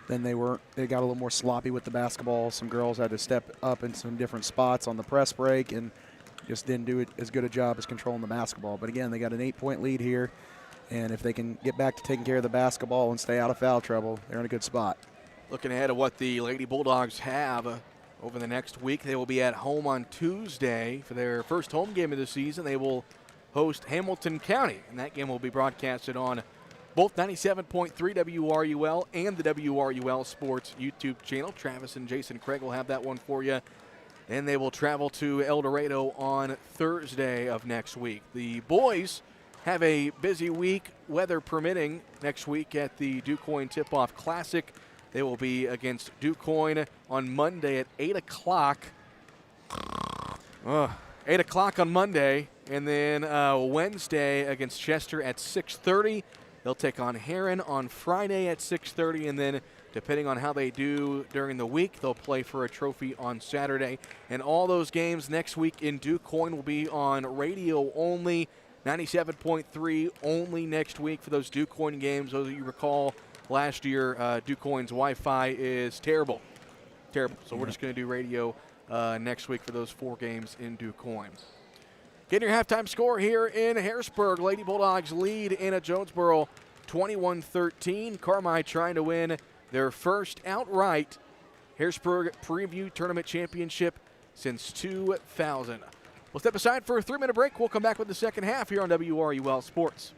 then they got a little more sloppy with the basketball. Some girls had to step up in some different spots on the press break and just didn't do as good a job as controlling the basketball. But again, they got an 8-point lead here, and if they can get back to taking care of the basketball and stay out of foul trouble, they're in a good spot. Looking ahead at what the Lady Bulldogs have over the next week, they will be at home on Tuesday for their first home game of the season. They will host Hamilton County, and that game will be broadcasted on both 97.3 WRUL and the WRUL Sports YouTube channel. Travis and Jason Craig will have that one for you. Then they will travel to El Dorado on Thursday of next week. The boys have a busy week, weather permitting, next week at the DuQuoin Tip-Off Classic. They will be against DuQuoin on Monday at 8 o'clock. 8 o'clock on Monday, and then Wednesday against Chester at 6:30. They'll take on Heron on Friday at 6:30, and then depending on how they do during the week, they'll play for a trophy on Saturday. And all those games next week in DuQuoin will be on radio only, 97.3 only next week for those DuQuoin games. Those of you recall last year, DuQuoin's Wi-Fi is terrible. So we're just going to do radio next week for those 4 games in DuQuoin. Getting your halftime score here in Harrisburg. Lady Bulldogs lead Anna-Jonesboro 21-13. Carmi trying to win their first outright Harrisburg Preview Tournament Championship since 2000. We'll step aside for a 3-minute break. We'll come back with the second half here on WRUL Sports.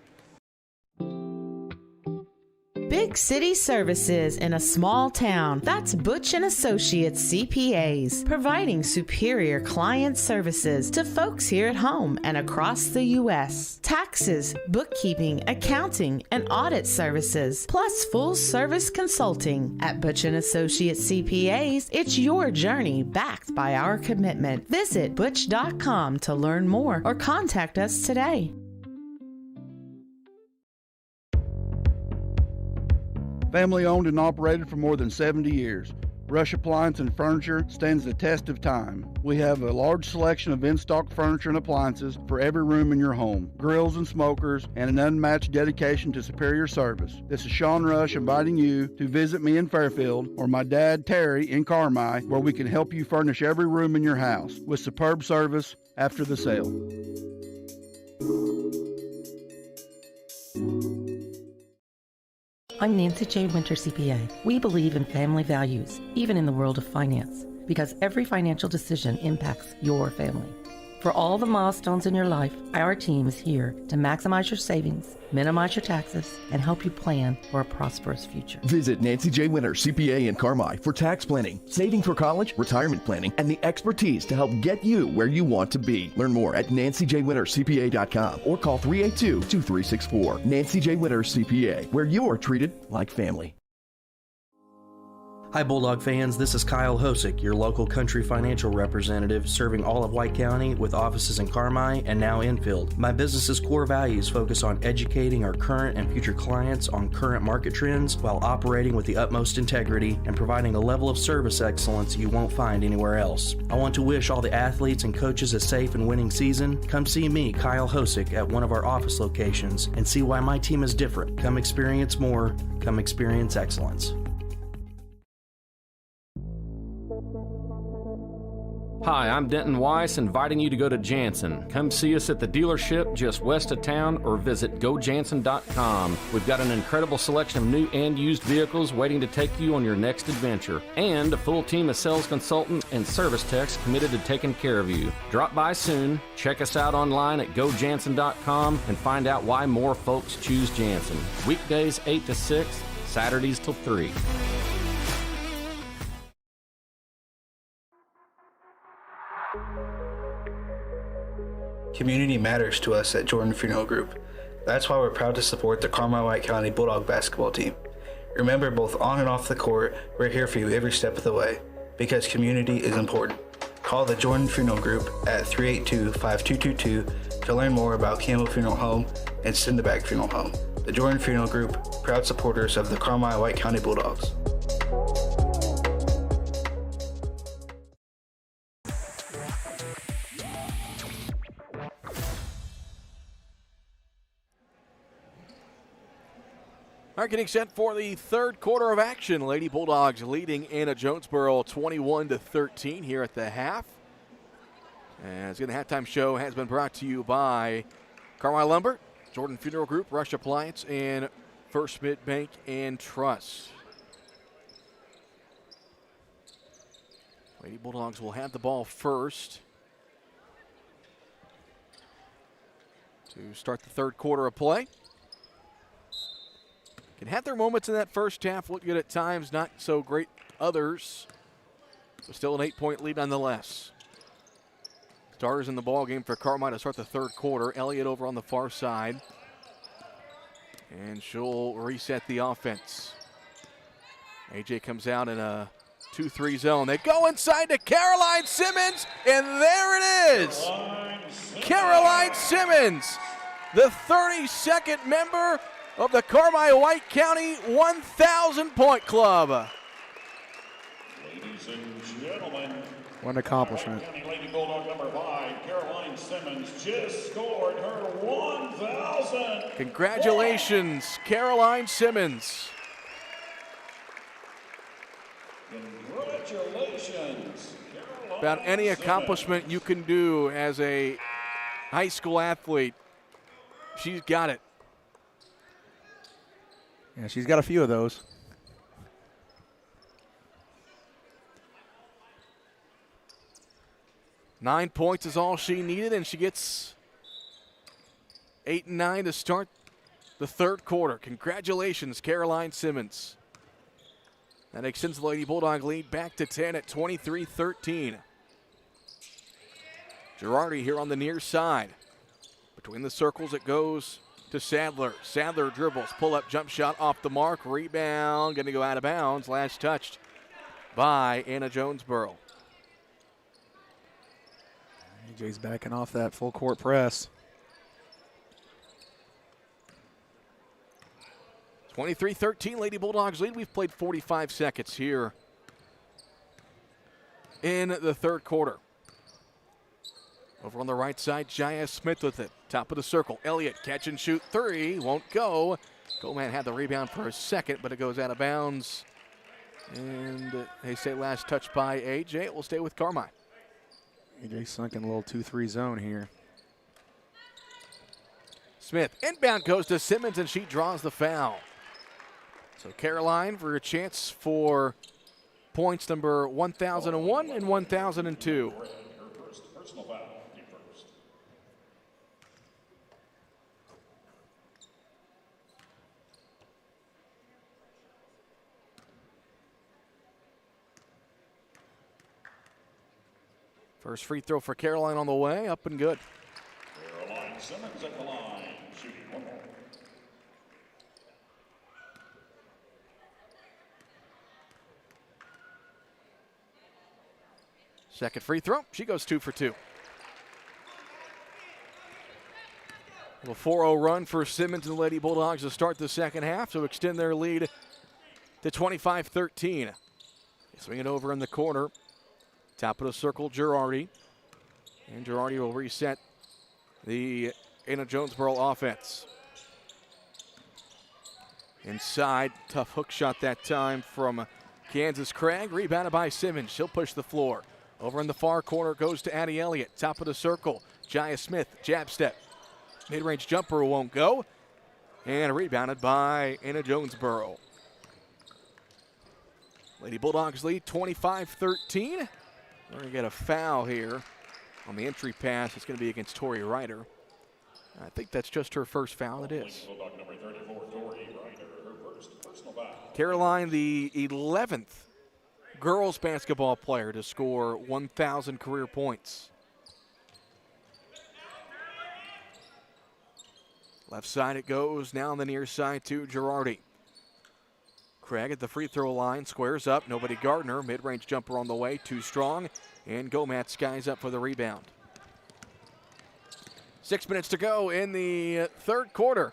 Big city services in a small town. That's Butch & Associates CPAs, providing superior client services to folks here at home and across the U.S. Taxes, bookkeeping, accounting, and audit services, plus full-service consulting. At Butch & Associates CPAs, it's your journey backed by our commitment. Visit butch.com to learn more or contact us today. Family owned and operated for more than 70 years. Rush Appliance and Furniture stands the test of time. We have a large selection of in-stock furniture and appliances for every room in your home, grills and smokers, and an unmatched dedication to superior service. This is Sean Rush inviting you to visit me in Fairfield or my dad Terry in Carmi, where we can help you furnish every room in your house with superb service after the sale. I'm Nancy J. Winter, CPA. We believe in family values, even in the world of finance, because every financial decision impacts your family. For all the milestones in your life, our team is here to maximize your savings, minimize your taxes, and help you plan for a prosperous future. Visit Nancy J. Winter, CPA in Carmi for tax planning, saving for college, retirement planning, and the expertise to help get you where you want to be. Learn more at nancyjwintercpa.com or call 382-2364. Nancy J. Winter, CPA, where you're treated like family. Hi Bulldog fans, this is Kyle Hosick, your local country financial representative serving all of White County with offices in Carmi and now Enfield. My business's core values focus on educating our current and future clients on current market trends while operating with the utmost integrity and providing a level of service excellence you won't find anywhere else. I want to wish all the athletes and coaches a safe and winning season. Come see me, Kyle Hosick, at one of our office locations and see why my team is different. Come experience more, come experience excellence. Hi, I'm Denton Weiss, inviting you to go to Jansen. Come see us at the dealership just west of town or visit gojansen.com. We've got an incredible selection of new and used vehicles waiting to take you on your next adventure. And a full team of sales consultants and service techs committed to taking care of you. Drop by soon, check us out online at gojansen.com and find out why more folks choose Jansen. Weekdays 8 to 6, Saturdays till 3. Community matters to us at Jordan Funeral Group. That's why we're proud to support the Carmi-White County Bulldog basketball team. Remember, both on and off the court, we're here for you every step of the way, because community is important. Call the Jordan Funeral Group at 382-5222 to learn more about Campbell Funeral Home and Cinderback Funeral Home. The Jordan Funeral Group, proud supporters of the Carmi-White County Bulldogs. All right, getting set for the third quarter of action. Lady Bulldogs leading Anna-Jonesboro 21-13 here at the half. As the halftime show has been brought to you by Carmi Lumber, Jordan Funeral Group, Rush Appliance, and First Mid Bank and Trust. Lady Bulldogs will have the ball first to start the third quarter of play. Can have their moments in that first half, look good at times, not so great others. But still an 8-point lead nonetheless. Starters in the ball game for Carmi to start the third quarter. Elliott over on the far side. And she'll reset the offense. AJ comes out in a 2-3 zone. They go inside to Caroline Simmons, and there it is. Caroline Simmons, the 32nd member of the Carmi-White County 1,000-point club. Ladies and gentlemen, what an accomplishment. County Lady Bulldog number 5, Caroline Simmons, just scored her 1,000. Congratulations, Caroline Simmons. Congratulations, Caroline About any Simmons. accomplishment you can do as a high school athlete, she's got it. Yeah, she's got a few of those. Nine points is all she needed, and she gets 8 and 9 to start the third quarter. Congratulations, Caroline Simmons. That extends the Lady Bulldog lead back to 10 at 23-13. Girardi here on the near side. Between the circles it goes to Sadler. Sadler dribbles, pull-up jump shot off the mark, rebound, going to go out of bounds. Last touched by Anna-Jonesboro. AJ's backing off that full court press. 23-13, Lady Bulldogs lead. We've played 45 seconds here in the third quarter. Over on the right side, Jaya Smith with it. Top of the circle, Elliott, catch and shoot three, won't go. Coleman had the rebound for a second, but it goes out of bounds. And they say last touch by AJ. It will stay with Carmi. AJ sunk in a little 2-3 zone here. Smith, inbound goes to Simmons, and she draws the foul. So Caroline for a chance for points number 1,001 and 1,002. Personal foul, you first. First free throw for Caroline on the way, up and good. Caroline Simmons at the line, shooting one more. Second free throw, she goes 2 for 2. A 4-0 run for Simmons and the Lady Bulldogs to start the second half to extend their lead to 25-13. Swing it over in the corner. Top of the circle, Girardi. And Girardi will reset the Anna-Jonesboro offense. Inside, tough hook shot that time from Kansas Craig. Rebounded by Simmons. She'll push the floor. Over in the far corner goes to Addie Elliott. Top of the circle, Jaya Smith, jab step. Mid-range jumper won't go. And rebounded by Anna-Jonesboro. Lady Bulldogs lead 25-13. We're going to get a foul here on the entry pass. It's going to be against Tori Ryder. I think that's just her first foul. It is. Caroline, the 11th girls basketball player to score 1,000 career points. Left side it goes, now on the near side to Girardi. Craig at the free throw line, squares up, nobody Gardner. Mid-range jumper on the way, too strong. And Gomat skies up for the rebound. 6 minutes to go in the third quarter.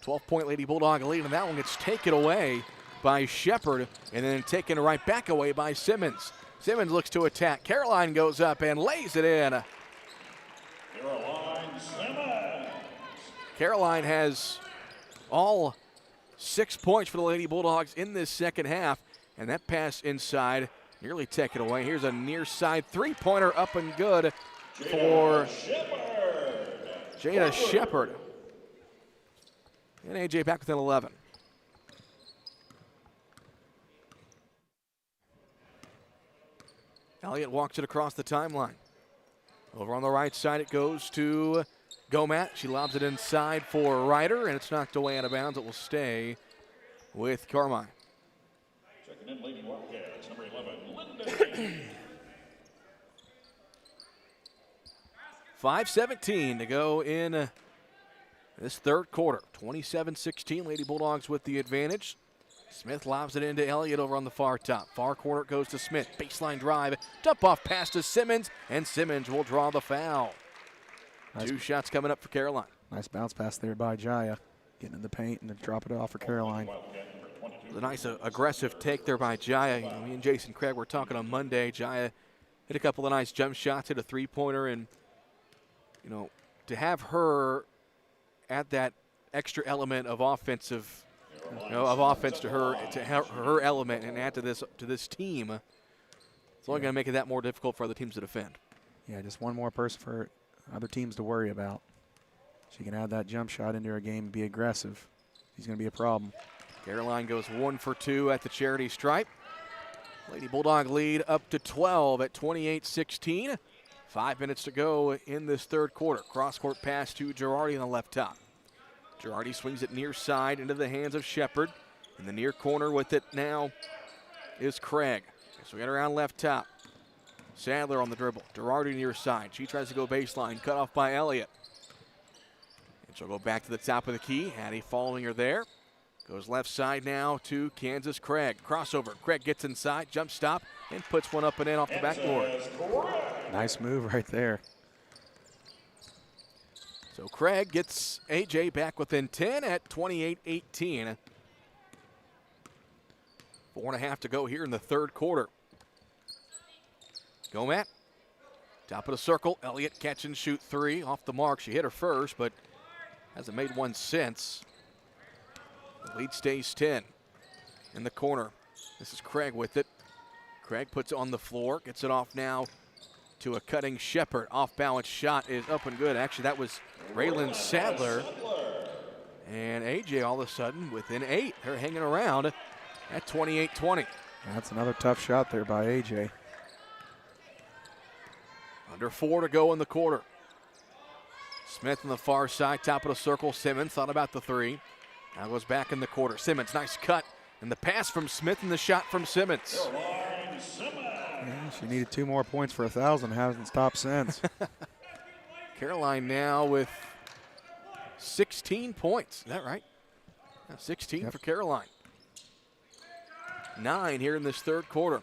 12-point Lady Bulldog lead, and that one gets taken away by Shepard, and then taken right back away by Simmons. Simmons looks to attack. Caroline goes up and lays it in. Caroline Simmons. Caroline has all 6 points for the Lady Bulldogs in this second half, and that pass inside nearly taken away. Here's a near side three-pointer up and good for Jada Shepard. And AJ back within 11. Elliott walks it across the timeline. Over on the right side it goes to Gomat. She lobs it inside for Ryder, and it's knocked away out of bounds. It will stay with Carmine. Checking in, Lady Wildcats, number 11, Linda. 5:17 to go in this third quarter. 27-16, Lady Bulldogs with the advantage. Smith lobs it into Elliott over on the far top. Far corner goes to Smith. Baseline drive. Dump off pass to Simmons, and Simmons will draw the foul. Nice. 2 shots coming up for Caroline. Nice bounce pass there by Jaya. Getting in the paint and then drop it off for Caroline. A nice aggressive take there by Jaya. Me and Jason Craig were talking on Monday. Jaya hit a couple of nice jump shots, hit a three-pointer, and to have her add that extra element of offensive, of offense to her element, and add to this team, it's only going to make it that more difficult for other teams to defend. Yeah, just one more person for other teams to worry about. She can add that jump shot into her game and be aggressive. She's going to be a problem. Caroline goes 1 for 2 at the charity stripe. Lady Bulldog lead up to 12 at 28-16. 5 minutes to go in this third quarter. Cross-court pass to Girardi on the left top. Girardi swings it near side into the hands of Shepard. In the near corner with it now is Craig. So we got around left top. Sadler on the dribble. Girardi near side. She tries to go baseline. Cut off by Elliott. And she'll go back to the top of the key. Hattie following her there. Goes left side now to Kansas Craig. Crossover. Craig gets inside. Jump stop. And puts one up and in off the backboard. Nice move right there. So Craig gets AJ back within 10 at 28-18. 4.5 to go here in the third quarter. Gomat, top of the circle. Elliott catch and shoot 3 off the mark. She hit her first, but hasn't made one since. The lead stays 10 in the corner. This is Craig with it. Craig puts it on the floor, gets it off now to a cutting Shepard. Off balance shot is up and good. Actually, that was Raylan Sadler. And AJ all of a sudden within 8. They're hanging around at 28-20. That's another tough shot there by AJ. Under 4 to go in the quarter. Smith on the far side, top of the circle. Simmons thought about the 3. Now goes back in the quarter. Simmons, nice cut. And the pass from Smith and the shot from Simmons. Yeah, she needed 2 more points for 1,000. Hasn't stopped since. Caroline now with 16 points. Is that right? Yeah, 16 for Caroline. 9 here in this third quarter.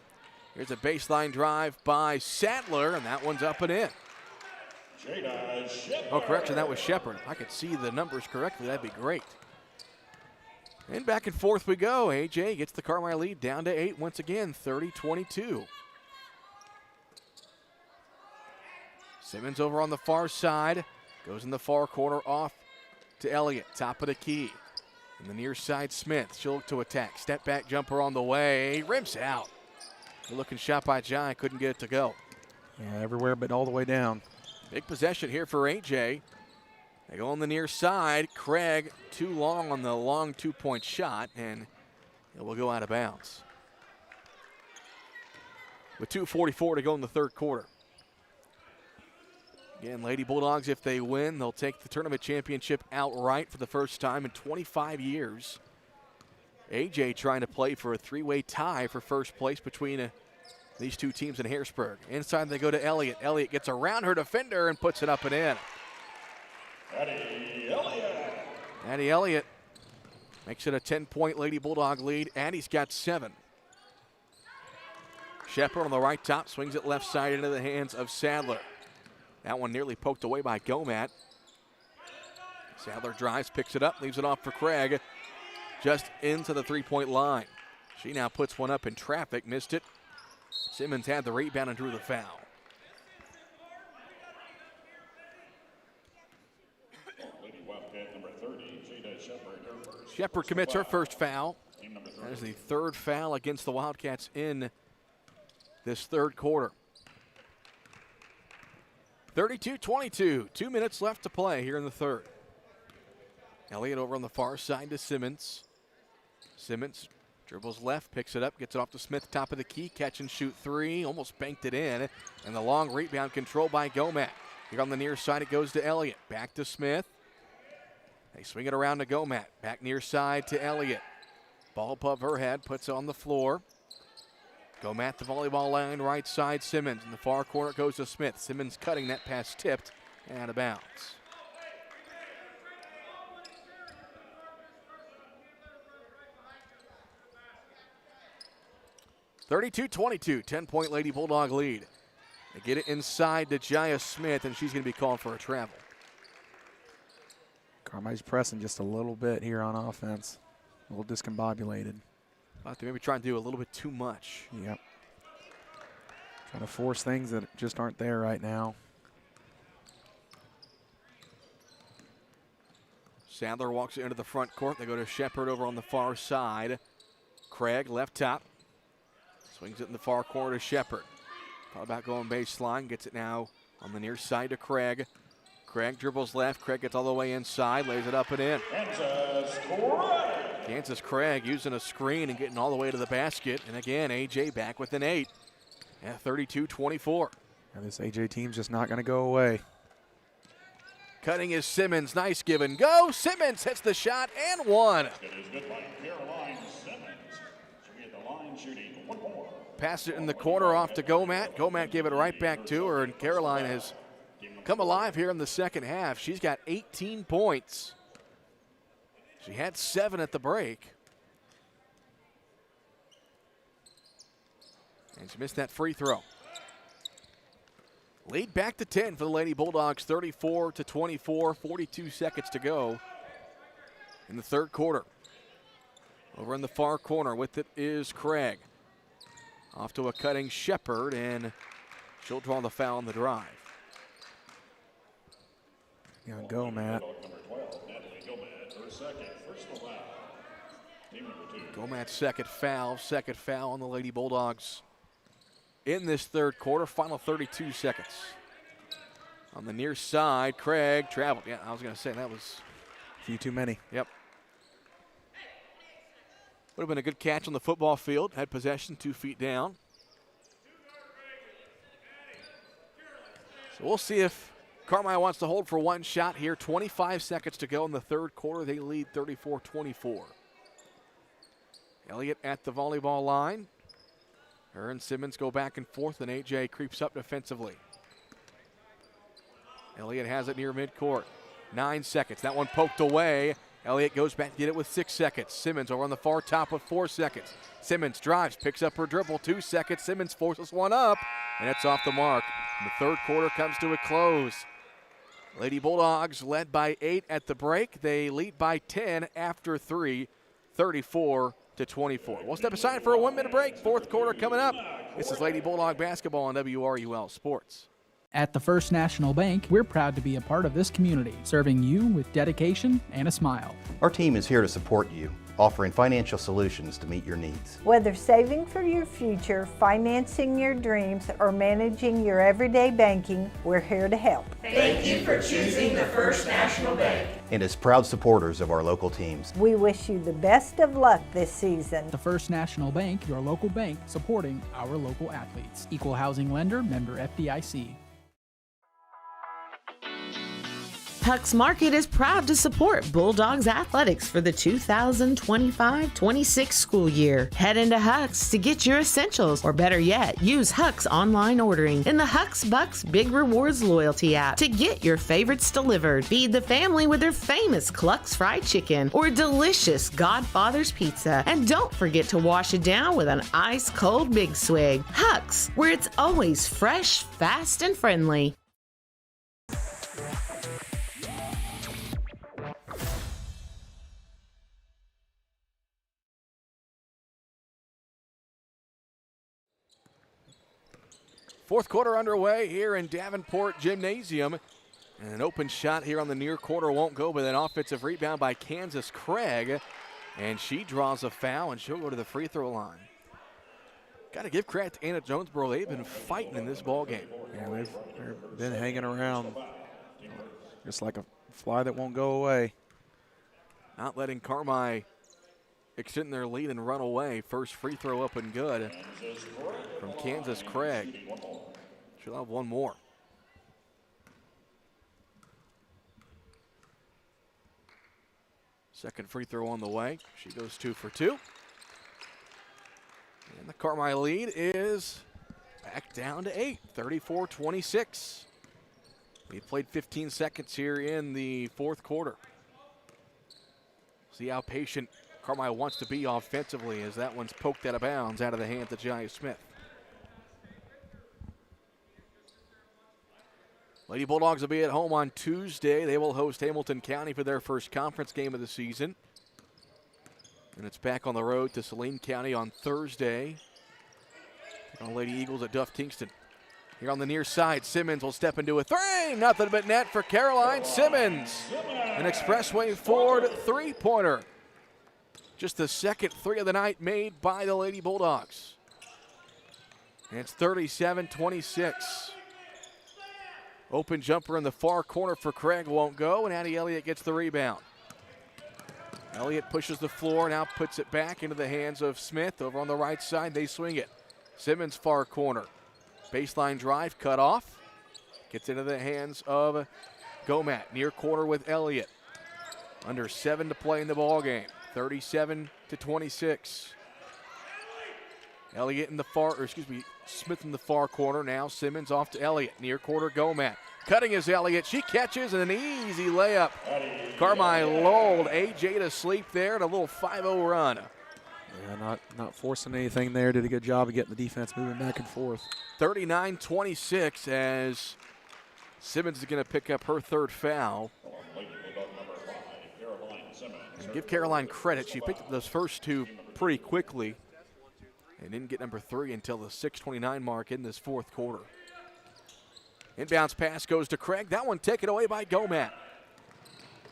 Here's a baseline drive by Sadler, and that one's up and in. Oh, correction, that was Shepard. If I could see the numbers correctly, that'd be great. And back and forth we go. AJ gets the Carmi lead down to 8 once again, 30-22. Simmons over on the far side. Goes in the far corner off to Elliott, top of the key. In the near side, Smith. She'll look to attack. Step back jumper on the way. Rims out. Good looking shot by Jai. Couldn't get it to go. Yeah, everywhere but all the way down. Big possession here for AJ. They go on the near side. Craig too long on the long 2-point shot, and it will go out of bounds. With 2:44 to go in the third quarter. Again, Lady Bulldogs, if they win, they'll take the tournament championship outright for the first time in 25 years. AJ trying to play for a 3-way tie for first place between these two teams in Harrisburg. Inside they go to Elliott. Elliott gets around her defender and puts it up and in. Addie Elliott makes it a 10-point Lady Bulldog lead. Addie's got 7. Shepard on the right top, swings it left side into the hands of Sadler. That one nearly poked away by Gomat. Sadler drives, picks it up, leaves it off for Craig. Just into the 3-point line. She now puts one up in traffic, missed it. Simmons had the rebound and drew the foul. Shepard commits her first foul. That is the third foul against the Wildcats in this third quarter. 32-22, 2 minutes left to play here in the third. Elliott over on the far side to Simmons. Simmons dribbles left, picks it up, gets it off to Smith, top of the key, catch and shoot 3, almost banked it in, and the long rebound controlled by Gomat. Here on the near side it goes to Elliott, back to Smith. They swing it around to Gomat, back near side to Elliott. Ball above her head, puts it on the floor. Gomat the volleyball line, right side Simmons. In the far corner it goes to Smith. Simmons cutting, that pass tipped and out of bounds. (32-22), 10-point Lady Bulldog lead. They get it inside to Jaya Smith, and she's going to be called for a travel. Carmi's pressing just a little bit here on offense. A little discombobulated. Thought they maybe trying to do a little bit too much. Yep. Trying to force things that just aren't there right now. Sadler walks it into the front court. They go to Shepard over on the far side. Craig, left top. Swings it in the far corner to Shepard. Thought about going baseline. Gets it now on the near side to Craig. Craig dribbles left. Craig gets all the way inside. Lays it up and in. Kansas Craig using a screen and getting all the way to the basket. And again, AJ back with an 8 at 32-24. And this AJ team's just not going to go away. Cutting is Simmons. Nice give and go. Simmons hits the shot and one. It is good by Caroline Simmons. She at the line shooting one more. Passed it in the corner off to Gomat. Gomat gave it right back to her, and Caroline has come alive here in the second half. She's got 18 points. She had 7 at the break. And she missed that free throw. Lead back to 10 for the Lady Bulldogs, 34-24, 42 seconds to go in the third quarter. Over in the far corner with it is Craig. Off to a cutting Shepard, and she'll draw the foul on the drive. Yeah, go, Matt. Gomat's second foul on the Lady Bulldogs in this third quarter. Final 32 seconds. On the near side, Craig traveled. Yeah, I was going to say that was a few too many. Yep. Would have been a good catch on the football field. Had possession 2 feet down. So we'll see if Carmi wants to hold for one shot here. 25 seconds to go in the third quarter. They lead 34-24. Elliott at the volleyball line. Her and Simmons go back and forth, and AJ creeps up defensively. Elliott has it near midcourt. 9 seconds. That one poked away, Elliott goes back to get it with 6 seconds. Simmons over on the far top with 4 seconds. Simmons drives, picks up her dribble, 2 seconds. Simmons forces one up, and it's off the mark. And the third quarter comes to a close. Lady Bulldogs led by 8 at the break. They lead by 10 after 3, 34-24. We'll step aside for a 1-minute break. Fourth quarter coming up. This is Lady Bulldog basketball on WRUL Sports. At the First National Bank, we're proud to be a part of this community, serving you with dedication and a smile. Our team is here to support you, offering financial solutions to meet your needs. Whether saving for your future, financing your dreams, or managing your everyday banking, we're here to help. Thank you for choosing the First National Bank. And as proud supporters of our local teams, we wish you the best of luck this season. The First National Bank, your local bank, supporting our local athletes. Equal housing lender, member FDIC. Huck's Market is proud to support Bulldogs athletics for the 2025-26 school year. Head into Huck's to get your essentials, or better yet, use Huck's online ordering in the Huck's Bucks Big Rewards loyalty app to get your favorites delivered. Feed the family with their famous Cluck's fried chicken or delicious Godfather's pizza. And don't forget to wash it down with an ice-cold Big Swig. Huck's, where it's always fresh, fast, and friendly. Fourth quarter underway here in Davenport Gymnasium. And an open shot here on the near quarter won't go, but an offensive rebound by Kansas Craig. And she draws a foul, and she'll go to the free throw line. Got to give credit to Anna-Jonesboro. They've been fighting in this ball game. Yeah, they've been hanging around just like a fly that won't go away. Not letting Carmi extend their lead and run away. First free throw up and good from Kansas Craig. She'll have one more. Second free throw on the way. She goes 2 for 2. And the Carmi lead is back down to 8, 34-26. We played 15 seconds here in the fourth quarter. See how patient Carmi wants to be offensively as that one's poked out of bounds out of the hands of Jaya Smith. Lady Bulldogs will be at home on Tuesday. They will host Hamilton County for their first conference game of the season. And it's back on the road to Saline County on Thursday. Take on Lady Eagles at Duff Kingston. Here on the near side, Simmons will step into a three. Nothing but net for Caroline Simmons. An Expressway Ford three-pointer. Just the second three of the night made by the Lady Bulldogs. And it's 37-26. Open jumper in the far corner for Craig won't go, and Addie Elliott gets the rebound. Elliott pushes the floor, now puts it back into the hands of Smith. Over on the right side, they swing it. Simmons far corner. Baseline drive, cut off. Gets into the hands of Gomat. Near corner with Elliott. Under 7 to play in the ball game. 37-26. Elliott in the Smith in the far corner. Now Simmons off to Elliott. Near quarter, Gomat. Cutting is Elliott. She catches and an easy layup. Carmi lulled AJ to sleep there and a little 5-0 run. Yeah, not forcing anything there. Did a good job of getting the defense moving back and forth. 39-26 as Simmons is going to pick up her third foul. And give Caroline credit. She picked up those first two pretty quickly and didn't get number 3 until the 6:29 mark in this fourth quarter. Inbounds pass goes to Craig. That one taken away by Gomat.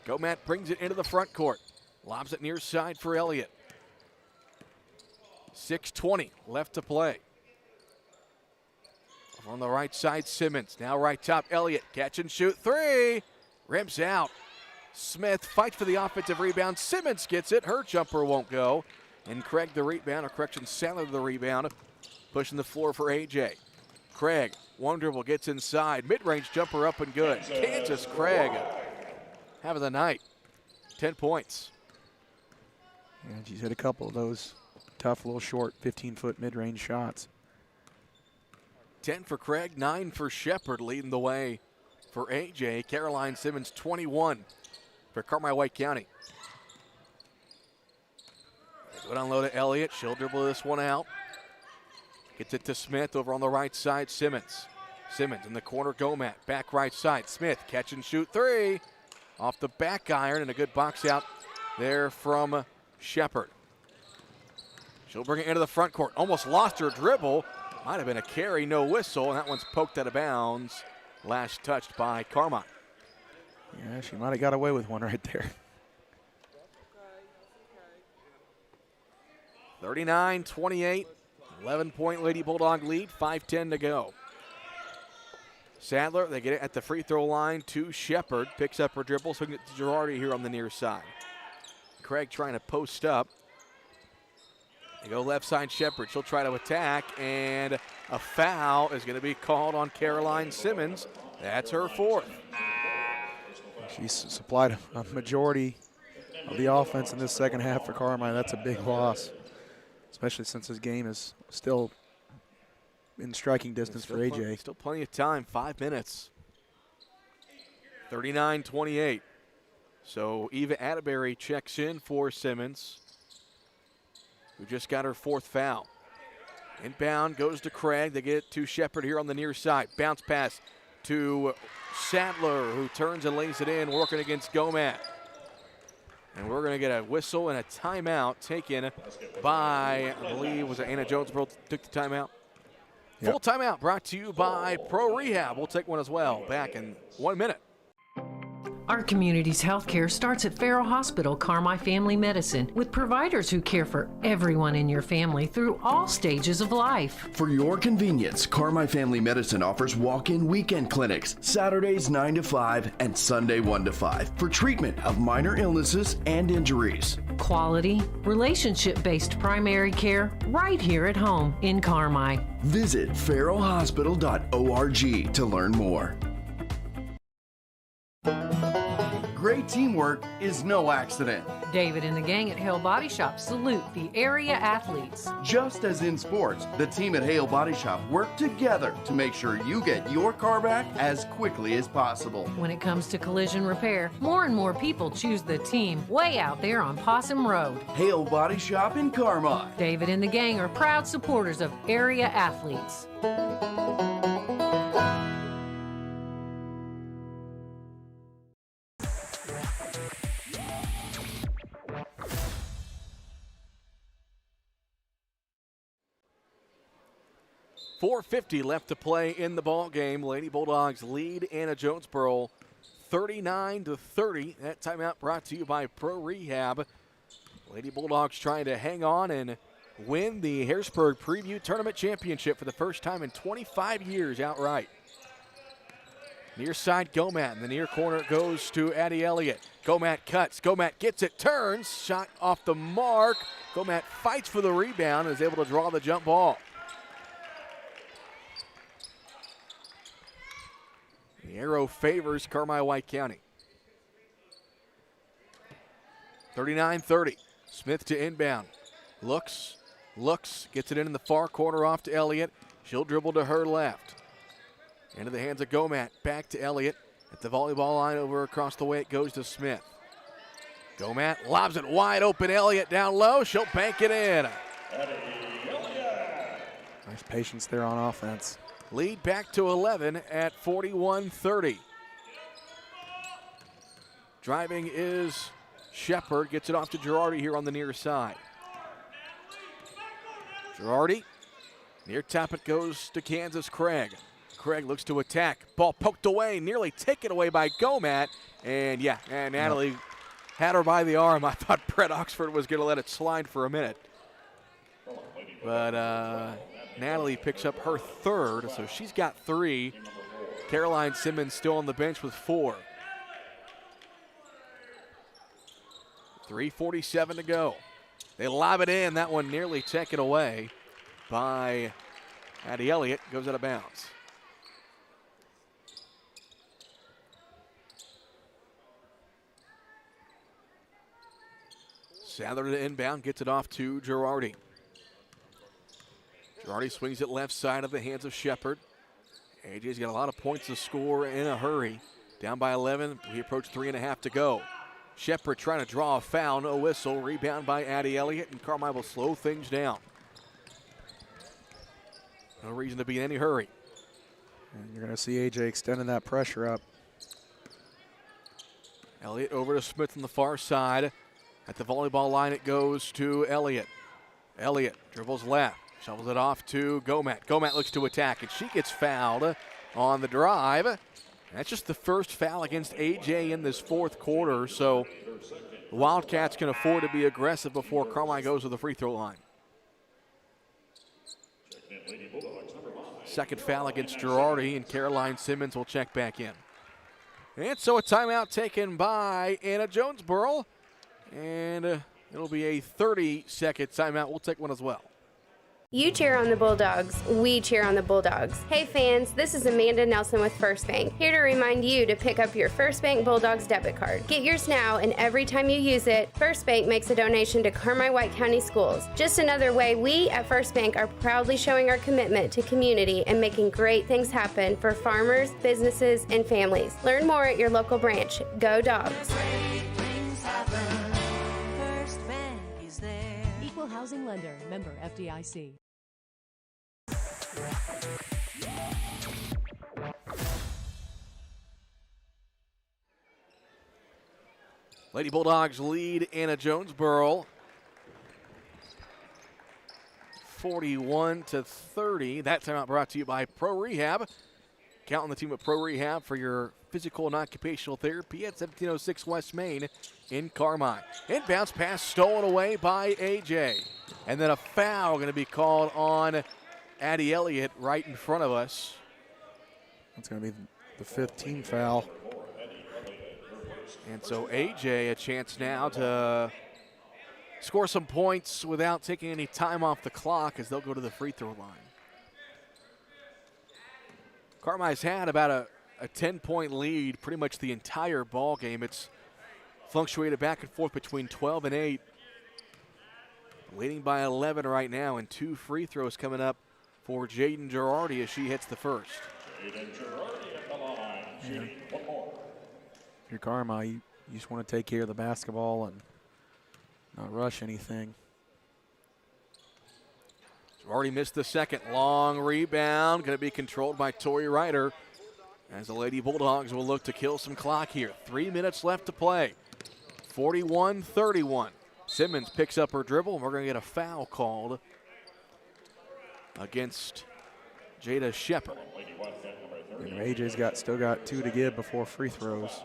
Gomat brings it into the front court. Lobs it near side for Elliott. 6:20 left to play. On the right side, Simmons. Now right top, Elliott. Catch and shoot three. Rims out. Smith fights for the offensive rebound. Simmons gets it. Her jumper won't go. And Craig the rebound, or correction, Sandler the rebound. Pushing the floor for AJ. Craig, one dribble, gets inside. Mid-range jumper up and good. Kansas Craig having the night. 10 points. And she's hit a couple of those tough, little short, 15-foot mid-range shots. 10 for Craig, 9 for Shepard, leading the way for AJ. Caroline Simmons, 21 for Carmi White County. Go down low to Elliott. She'll dribble this one out. Gets it to Smith over on the right side. Simmons in the corner. Gomat back right side. Smith catch and shoot three. Off the back iron and a good box out there from Shepard. She'll bring it into the front court. Almost lost her dribble. Might have been a carry, no whistle, and that one's poked out of bounds. Last touched by Carmine. Yeah, she might have got away with one right there. 39-28, 11-point Lady Bulldog lead, 5:10 to go. Sadler, they get it at the free throw line to Shepard. Picks up her dribble, swings it to Girardi here on the near side. Craig trying to post up. They go left side Shepard. She'll try to attack, and a foul is going to be called on Caroline Simmons. That's her fourth. She's supplied a majority of the offense in this second half for Carmine. That's a big loss, especially since this game is still in striking distance for AJ. Still plenty of time, 5 minutes. 39-28. So Eva Atterbury checks in for Simmons, who just got her fourth foul. Inbound goes to Craig. They get it to Shepard here on the near side. Bounce pass to Sadler, who turns and lays it in, working against Gomat. And we're going to get a whistle and a timeout taken by, I believe, was it Anna-Jonesboro took the timeout? Yep. Full timeout brought to you by Pro Rehab. We'll take one as well. Back in 1 minute. Our community's health care starts at Farrell Hospital Carmi Family Medicine, with providers who care for everyone in your family through all stages of life. For your convenience, Carmi Family Medicine offers walk-in weekend clinics, Saturdays 9 to 5 and Sunday 1 to 5, for treatment of minor illnesses and injuries. Quality, relationship-based primary care right here at home in Carmi. Visit farrellhospital.org to learn more. Great teamwork is no accident. David and the gang at Hale Body Shop salute the area athletes. Just as in sports, the team at Hale Body Shop work together to make sure you get your car back as quickly as possible. When it comes to collision repair, more and more people choose the team way out there on Possum Road. Hale Body Shop in Carmi. David and the gang are proud supporters of area athletes. .450 left to play in the ball game. Lady Bulldogs lead Anna-Jonesboro 39-30. That timeout brought to you by Pro Rehab. Lady Bulldogs trying to hang on and win the Harrisburg Preview Tournament Championship for the first time in 25 years outright. Near side Gomat. In the near corner goes to Addie Elliott. Gomat cuts. Gomat gets it, turns. Shot off the mark. Gomat fights for the rebound and is able to draw the jump ball. The arrow favors Carmi-White County. 39-30. Smith to inbound. Looks, gets it in the far corner off to Elliott. She'll dribble to her left. Into the hands of Gomat. Back to Elliott. At the volleyball line over across the way it goes to Smith. Gomat lobs it wide open. Elliott down low. She'll bank it in. Nice patience there on offense. Lead back to 11 at 41-30. Driving is Shepard. Gets it off to Girardi here on the near side. Girardi. Near top it goes to Kansas Craig. Craig looks to attack. Ball poked away, nearly taken away by Gomat. And Natalie had her by the arm. I thought Brett Oxford was going to let it slide for a minute. But Natalie picks up her third, so she's got 3. Caroline Simmons still on the bench with 4. 3:47 to go. They lob it in. That one nearly taken away by Addie Elliott. Goes out of bounds. Sadler to inbound, gets it off to Girardi. Girardi swings it left side of the hands of Shepard. AJ's got a lot of points to score in a hurry. Down by 11, we approach 3.5 to go. Shepard trying to draw a foul, no whistle. Rebound by Addie Elliott, and Carmine will slow things down. No reason to be in any hurry. And you're going to see AJ extending that pressure up. Elliott over to Smith on the far side. At the volleyball line, it goes to Elliott. Elliott dribbles left, shovels it off to Gomat. Gomat looks to attack, and she gets fouled on the drive. That's just the first foul against AJ in this fourth quarter, so the Wildcats can afford to be aggressive before Carmine goes to the free throw line. Second foul against Girardi, and Caroline Simmons will check back in. And so a timeout taken by Anna-Jonesboro, and it'll be a 30-second timeout. We'll take one as well. You cheer on the Bulldogs, we cheer on the Bulldogs. Hey fans, this is Amanda Nelson with First Bank, here to remind you to pick up your First Bank Bulldogs debit card. Get yours now, and every time you use it, First Bank makes a donation to Carmi-White County Schools. Just another way we at First Bank are proudly showing our commitment to community and making great things happen for farmers, businesses, and families. Learn more at your local branch. Go Dogs. First Bank is there. Equal housing lender, member FDIC. Lady Bulldogs lead Anna-Jonesboro 41-30. That timeout brought to you by Pro Rehab. Count on the team at Pro Rehab for your physical and occupational therapy at 1706 West Main in Carmine. Inbounds pass stolen away by AJ. And then a foul going to be called on Addie Elliott right in front of us. That's going to be the 5th team foul. And so AJ a chance now to score some points without taking any time off the clock as they'll go to the free throw line. Carmine's had about a 10-point lead pretty much the entire ball game. It's fluctuated back and forth between 12 and 8. Leading by 11 right now, and 2 free throws coming up for Jaden Girardi as she hits the first. Jaden Girardi at the line, shooting one more. If you're Carmine, you just want to take care of the basketball and not rush anything. Girardi missed the second. Long rebound, going to be controlled by Tori Ryder as the Lady Bulldogs will look to kill some clock here. 3 minutes left to play. 41-31. Simmons picks up her dribble, and we're going to get a foul called against Jada Shepard. And AJ's still got 2 to give before free throws.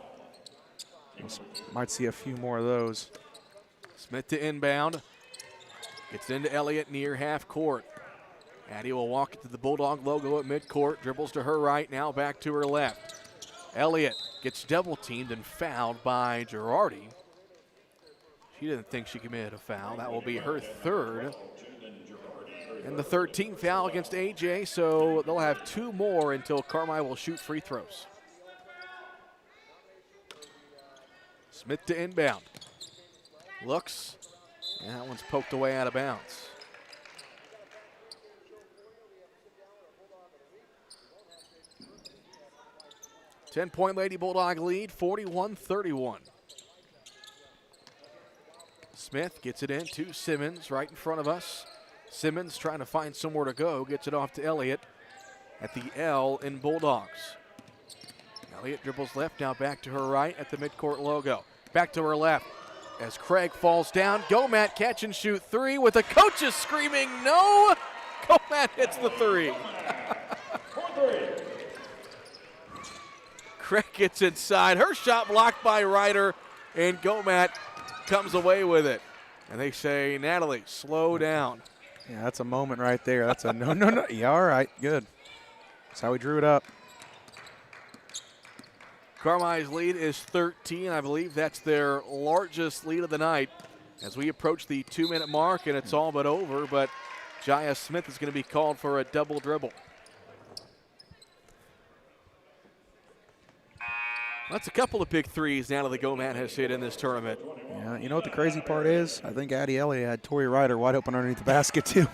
Might see a few more of those. Smith to inbound. Gets into Elliott near half court. Addie will walk it to the Bulldog logo at midcourt. Dribbles to her right, now back to her left. Elliott gets double teamed and fouled by Girardi. She didn't think she committed a foul. That will be her third. And the 13th foul against AJ, so they'll have 2 more until Carmine will shoot free throws. Smith to inbound. Looks, and that one's poked away out of bounds. Ten-point Lady Bulldog lead, 41-31. Smith gets it in to Simmons right in front of us. Simmons trying to find somewhere to go, gets it off to Elliott at the L in Bulldogs. Elliott dribbles left, now back to her right at the midcourt logo. Back to her left as Craig falls down. Gomat catch and shoot 3 with the coaches screaming no. Gomat hits the 3. Craig gets inside. Her shot blocked by Ryder, and Gomat comes away with it. And they say, Natalie, slow down. Yeah, that's a moment right there. That's a no. Yeah, all right, good. That's how we drew it up. Carmine's lead is 13. I believe that's their largest lead of the night as we approach the 2-minute mark, and it's all but over, but Jaya Smith is going to be called for a double dribble. That's a couple of big threes Natalie Gomat has hit in this tournament. Yeah, you know what the crazy part is? I think Addie Elliott had Tori Ryder wide open underneath the basket, too.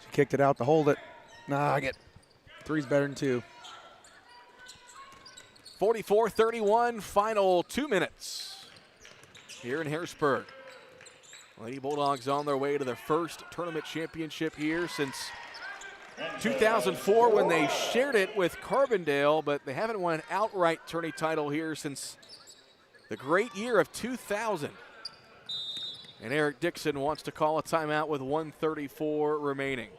She kicked it out to hold it. Nah, I get 3's better than 2. 44-31, final 2 minutes here in Harrisburg. Lady Bulldogs on their way to their first tournament championship here since 2004 when they shared it with Carbondale, but they haven't won an outright tourney title here since the great year of 2000. And Eric Dixon wants to call a timeout with 1:34 remaining.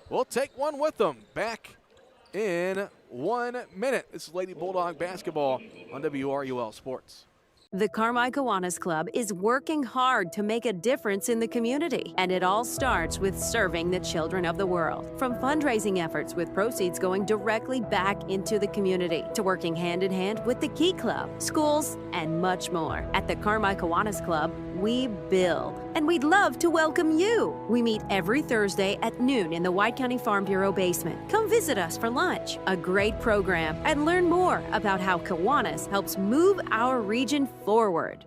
We'll take one with them. Back in 1 minute. This is Lady Bulldog basketball on WRUL Sports. The Carmi Kiwanis Club is working hard to make a difference in the community, and it all starts with serving the children of the world. From fundraising efforts with proceeds going directly back into the community to working hand in hand with the Key Club, schools, and much more. At the Carmi Kiwanis Club, we build, and we'd love to welcome you. We meet every Thursday at noon in the White County Farm Bureau basement. Come visit us for lunch, a great program, and learn more about how Kiwanis helps move our region forward.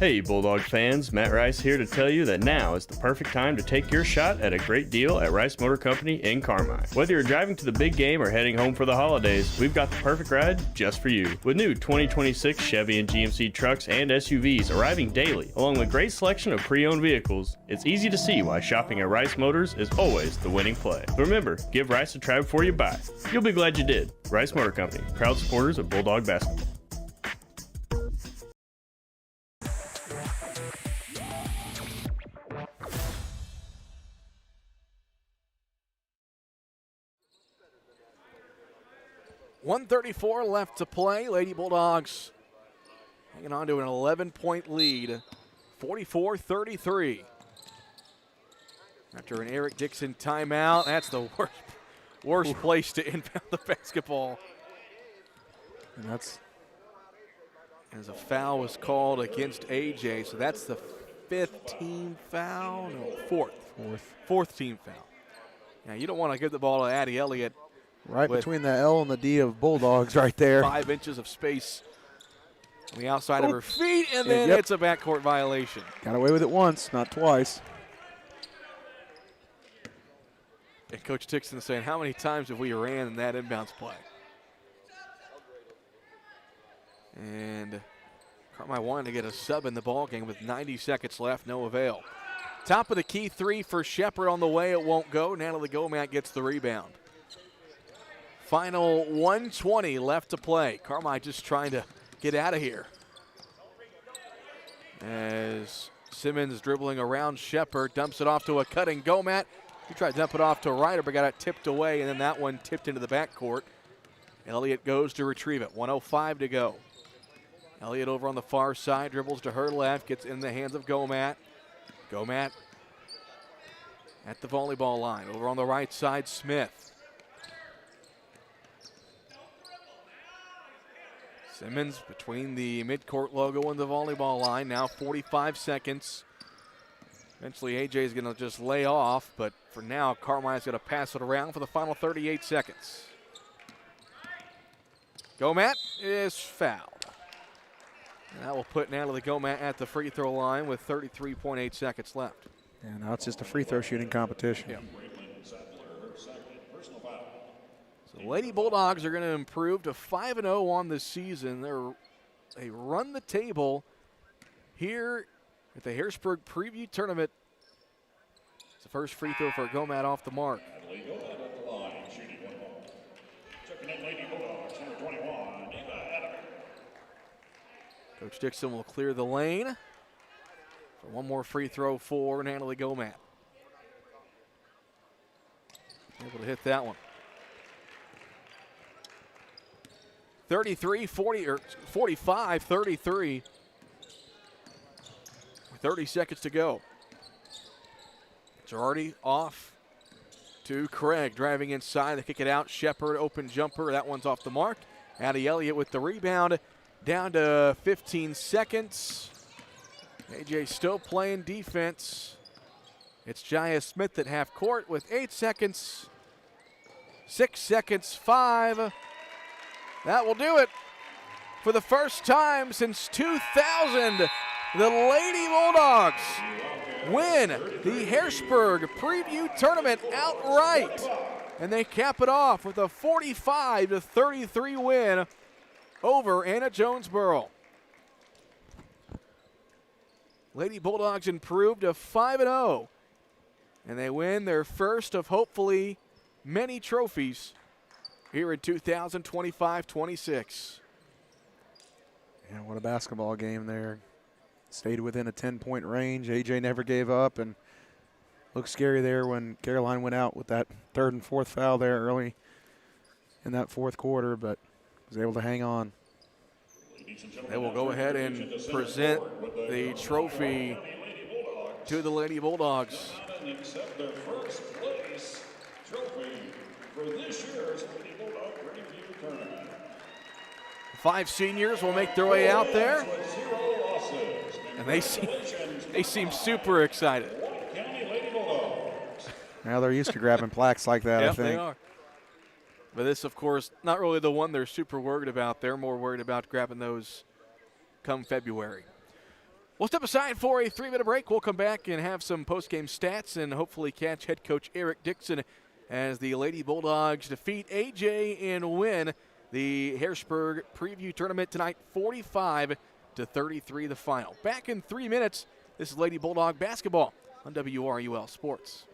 Hey Bulldog fans, Matt Rice here to tell you that now is the perfect time to take your shot at a great deal at Rice Motor Company in Carmi. Whether you're driving to the big game or heading home for the holidays, we've got the perfect ride just for you. With new 2026 Chevy and GMC trucks and SUVs arriving daily, along with a great selection of pre-owned vehicles, it's easy to see why shopping at Rice Motors is always the winning play. But remember, give Rice a try before you buy. You'll be glad you did. Rice Motor Company, proud supporters of Bulldog basketball. .134 left to play. Lady Bulldogs hanging on to an 11-point lead, 44-33. After an Eric Dixon timeout, that's the worst place to inbound the basketball. And that's as a foul was called against AJ, so that's the fifth team foul. No, fourth team foul. Now you don't want to give the ball to Addie Elliott. Right between the L and the D of Bulldogs right there. 5 inches of space on the outside of her feet, and then it's a backcourt violation. Got away with it once, not twice. And Coach Dixon saying, how many times have we ran in that inbounds play? And Carmi wanted to get a sub in the ball game with 90 seconds left, no avail. Top of the key three for Shepard on the way, it won't go. Natalie Gomat gets the rebound. Final 1:20 left to play. Carmi just trying to get out of here. As Simmons dribbling around Shepard, dumps it off to a cutting Gomat. He tried to dump it off to Ryder, but got it tipped away, and then that one tipped into the backcourt. Elliott goes to retrieve it. 1:05 to go. Elliott over on the far side, dribbles to her left, gets in the hands of Gomat. Gomat at the volleyball line. Over on the right side, Smith. Simmons between the midcourt logo and the volleyball line. Now 45 seconds. Eventually AJ is going to just lay off, but for now Carmi's going to pass it around for the final 38 seconds. Gomat is fouled. And that will put Natalie Gomat at the free throw line with 33.8 seconds left. Yeah, now it's just a free throw shooting competition. Yep. The Lady Bulldogs are going to improve to 5-0 on the season. They run the table here at the Harrisburg Preview Tournament. It's the first free throw for Gomat off the mark. Coach Dixon will clear the lane for one more free throw for Natalie Gomat. Able to hit that one. 45-33. 30 seconds to go. Girardi off to Craig, driving inside. They kick it out. Shepard, open jumper. That one's off the mark. Addie Elliott with the rebound. Down to 15 seconds. AJ still playing defense. It's Jaya Smith at half court with 8 seconds. 6 seconds, 5. That will do it. For the first time since 2000, the Lady Bulldogs win the Harrisburg Preview Tournament outright. And they cap it off with a 45-33 win over Anna-Jonesboro. Lady Bulldogs improved to 5-0. And they win their first of hopefully many trophies here in 2025-26. Yeah, what a basketball game there. Stayed within a 10-point range. AJ never gave up, and looked scary there when Caroline went out with that third and fourth foul there early in that fourth quarter, but was able to hang on. They will go ahead and present the trophy to the Lady Bulldogs. Accept their first place trophy for this year's Lady Bulldog Preview Tournament. 5 seniors will make their way out there, and they seem super excited. Now they're used to grabbing plaques like that, Yep, I think. they are. But this, of course, not really the one they're super worried about. They're more worried about grabbing those come February. We'll step aside for a 3-minute break. We'll come back and have some post-game stats and hopefully catch head coach Eric Dixon as the Lady Bulldogs defeat AJ and win the Harrisburg Preview Tournament tonight, 45-33 the final. Back in 3 minutes, this is Lady Bulldog basketball on WRUL Sports.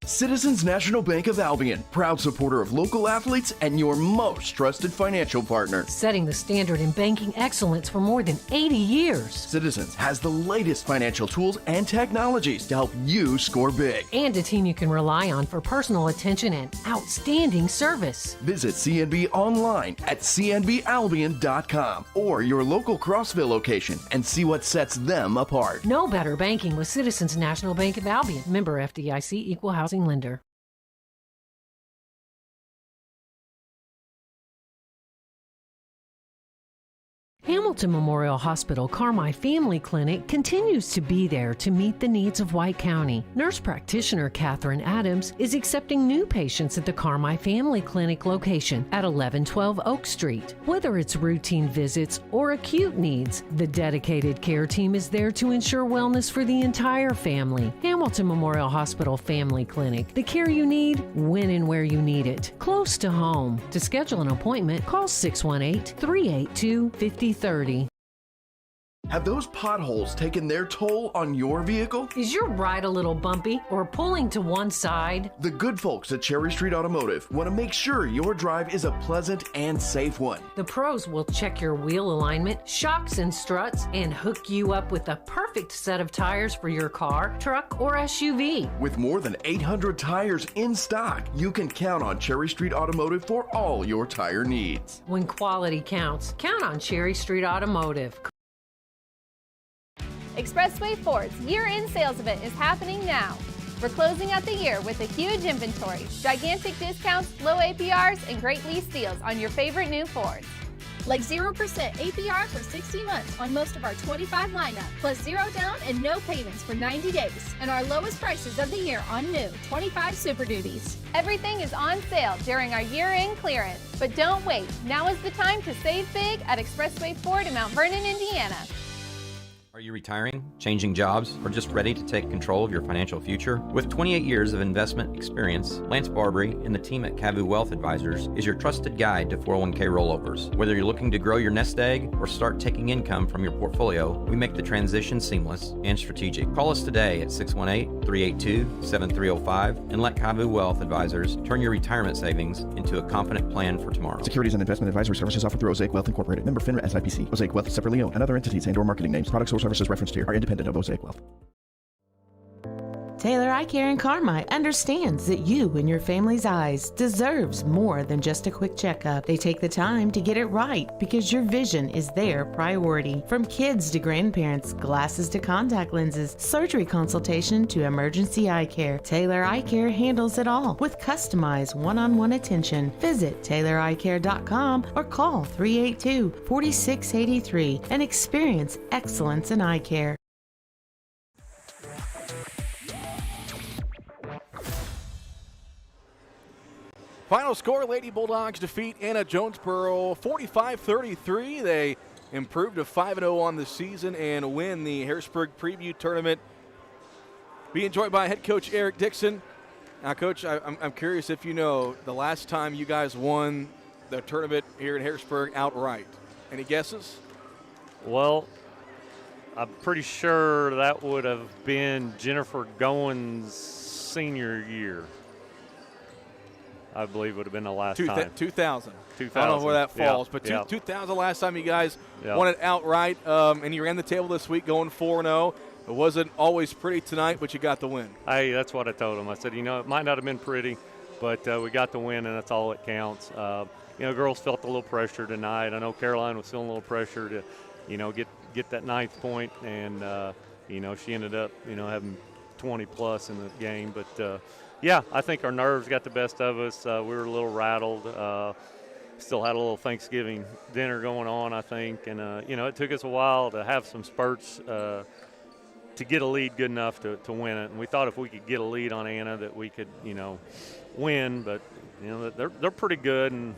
Citizens National Bank of Albion, proud supporter of local athletes and your most trusted financial partner. Setting the standard in banking excellence for more than 80 years. Citizens has the latest financial tools and technologies to help you score big. And a team you can rely on for personal attention and outstanding service. Visit CNB online at cnbalbion.com or your local Crossville location and see what sets them apart. No better banking with Citizens National Bank of Albion. Member FDIC, Equal Housing Lender. Hamilton Memorial Hospital Carmi Family Clinic continues to be there to meet the needs of White County. Nurse practitioner Katherine Adams is accepting new patients at the Carmi Family Clinic location at 1112 Oak Street. Whether it's routine visits or acute needs, the dedicated care team is there to ensure wellness for the entire family. Hamilton Memorial Hospital Family Clinic. The care you need, when and where you need it. Close to home. To schedule an appointment, call 618-382-5330. Have those potholes taken their toll on your vehicle? Is your ride a little bumpy or pulling to one side? The good folks at Cherry Street Automotive want to make sure your drive is a pleasant and safe one. The pros will check your wheel alignment, shocks and struts, and hook you up with the perfect set of tires for your car, truck, or SUV. With more than 800 tires in stock, you can count on Cherry Street Automotive for all your tire needs. When quality counts, count on Cherry Street Automotive. Expressway Ford's year-end sales event is happening now. We're closing out the year with a huge inventory, gigantic discounts, low APRs, and great lease deals on your favorite new Fords. Like 0% APR for 60 months on most of our 25 lineup, plus 0 down and no payments for 90 days. And our lowest prices of the year on new 25 Super Duties. Everything is on sale during our year-end clearance. But don't wait. Now is the time to save big at Expressway Ford in Mount Vernon, Indiana. Are you retiring, changing jobs, or just ready to take control of your financial future? With 28 years of investment experience, Lance Barbary and the team at Cavu Wealth Advisors is your trusted guide to 401k rollovers. Whether you're looking to grow your nest egg or start taking income from your portfolio, we make the transition seamless and strategic. Call us today at 618-382-7305 and let Cavu Wealth Advisors turn your retirement savings into a confident plan for tomorrow. Securities and investment advisory services offered through Osaic Wealth Incorporated. Member FINRA SIPC. Osaic Wealth is separately owned, and other entities and/or marketing names, products, or services referenced here are independent of Osaic Wealth. Taylor Eye Care in Carmi understands that you and your family's eyes deserves more than just a quick checkup. They take the time to get it right because your vision is their priority. From kids to grandparents, glasses to contact lenses, surgery consultation to emergency eye care, Taylor Eye Care handles it all with customized one-on-one attention. Visit TaylorEyeCare.com or call 382-4683 and experience excellence in eye care. Final score, Lady Bulldogs defeat Anna-Jonesboro 45-33. They improved to 5-0 on the season and win the Harrisburg Preview Tournament. Be enjoyed by head coach Eric Dixon Now, Coach, I'm curious if you know the last time you guys won the tournament here in Harrisburg outright. Any guesses? Well, I'm pretty sure that would have been Jennifer Gowen's senior year. I believe would have been the last time. 2000. 2000. I don't know where that falls, yeah, but 2000 last time you guys Yeah. won it outright, and you ran the table this week going 4-0. It wasn't always pretty tonight, but you got the win. Hey, that's what I told him. I said, it might not have been pretty, but we got the win, and that's all that counts. Girls felt a little pressure tonight. I know Caroline was feeling a little pressure to, get that 9th point, and, she ended up, having 20-plus in the game. But, I think our nerves got the best of us. We were a little rattled. Still had a little Thanksgiving dinner going on, I think. And, it took us a while to have some spurts to get a lead good enough to win it. And we thought if we could get a lead on Anna that we could, win. But, they're pretty good, and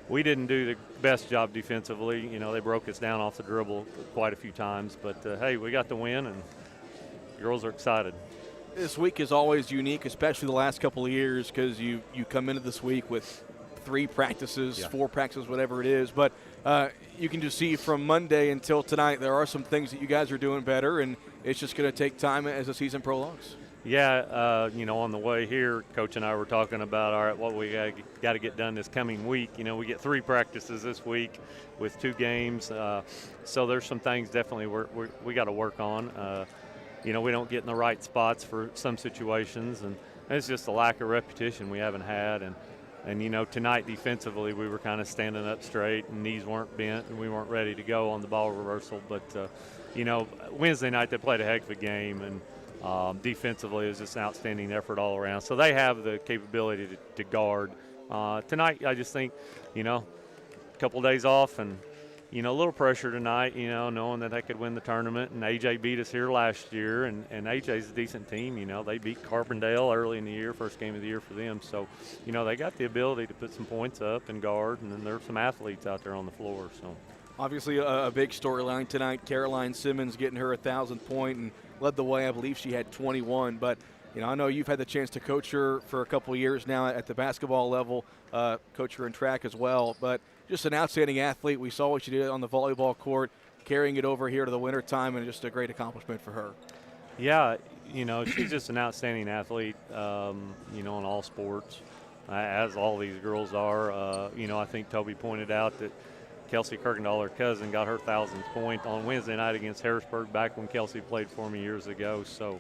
we didn't do the best job defensively. They broke us down off the dribble quite a few times. But, hey, we got the win, and the girls are excited. This week is always unique, especially the last couple of years, because you come into this week with 3 practices, 4 practices, whatever it is. But you can just see from Monday until tonight there are some things that you guys are doing better, and it's just going to take time as the season prolongs. Yeah, on the way here, Coach and I were talking about, all right, what we got to get done this coming week. We get 3 practices this week with 2 games. So there's some things definitely we got to work on. We don't get in the right spots for some situations, and it's just a lack of repetition we haven't had. And tonight defensively we were kind of standing up straight and knees weren't bent and we weren't ready to go on the ball reversal. But, Wednesday night they played a heck of a game, and defensively it was just an outstanding effort all around. So they have the capability to guard. Tonight I just think, a couple of days off and, a little pressure tonight, knowing that they could win the tournament. And AJ beat us here last year, and AJ's a decent team. They beat Carbondale early in the year, first game of the year for them. So, they got the ability to put some points up and guard, and then there's some athletes out there on the floor. So, obviously a big storyline tonight. Caroline Simmons getting her 1,000th point and led the way. I believe she had 21. But, I know you've had the chance to coach her for a couple of years now at the basketball level, coach her in track as well. But just an outstanding athlete. We saw what she did on the volleyball court, carrying it over here to the wintertime, and just a great accomplishment for her. Yeah, she's just an outstanding athlete, in all sports, as all these girls are. I think Toby pointed out that Kelsey Kirkendall, her cousin, got her 1,000th point on Wednesday night against Harrisburg back when Kelsey played for me years ago. So,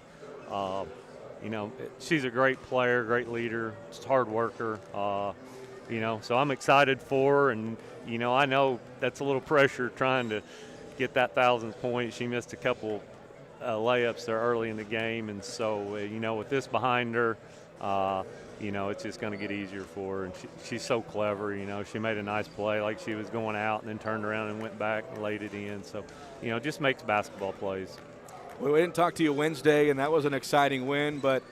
she's a great player, great leader, just hard worker. So I'm excited for her, and, I know that's a little pressure trying to get that 1,000th point. She missed a couple layups there early in the game, and so, with this behind her, it's just going to get easier for her. And she's so clever, She made a nice play like she was going out and then turned around and went back and laid it in. So, just makes basketball plays. Well, we didn't talk to you Wednesday, and that was an exciting win, but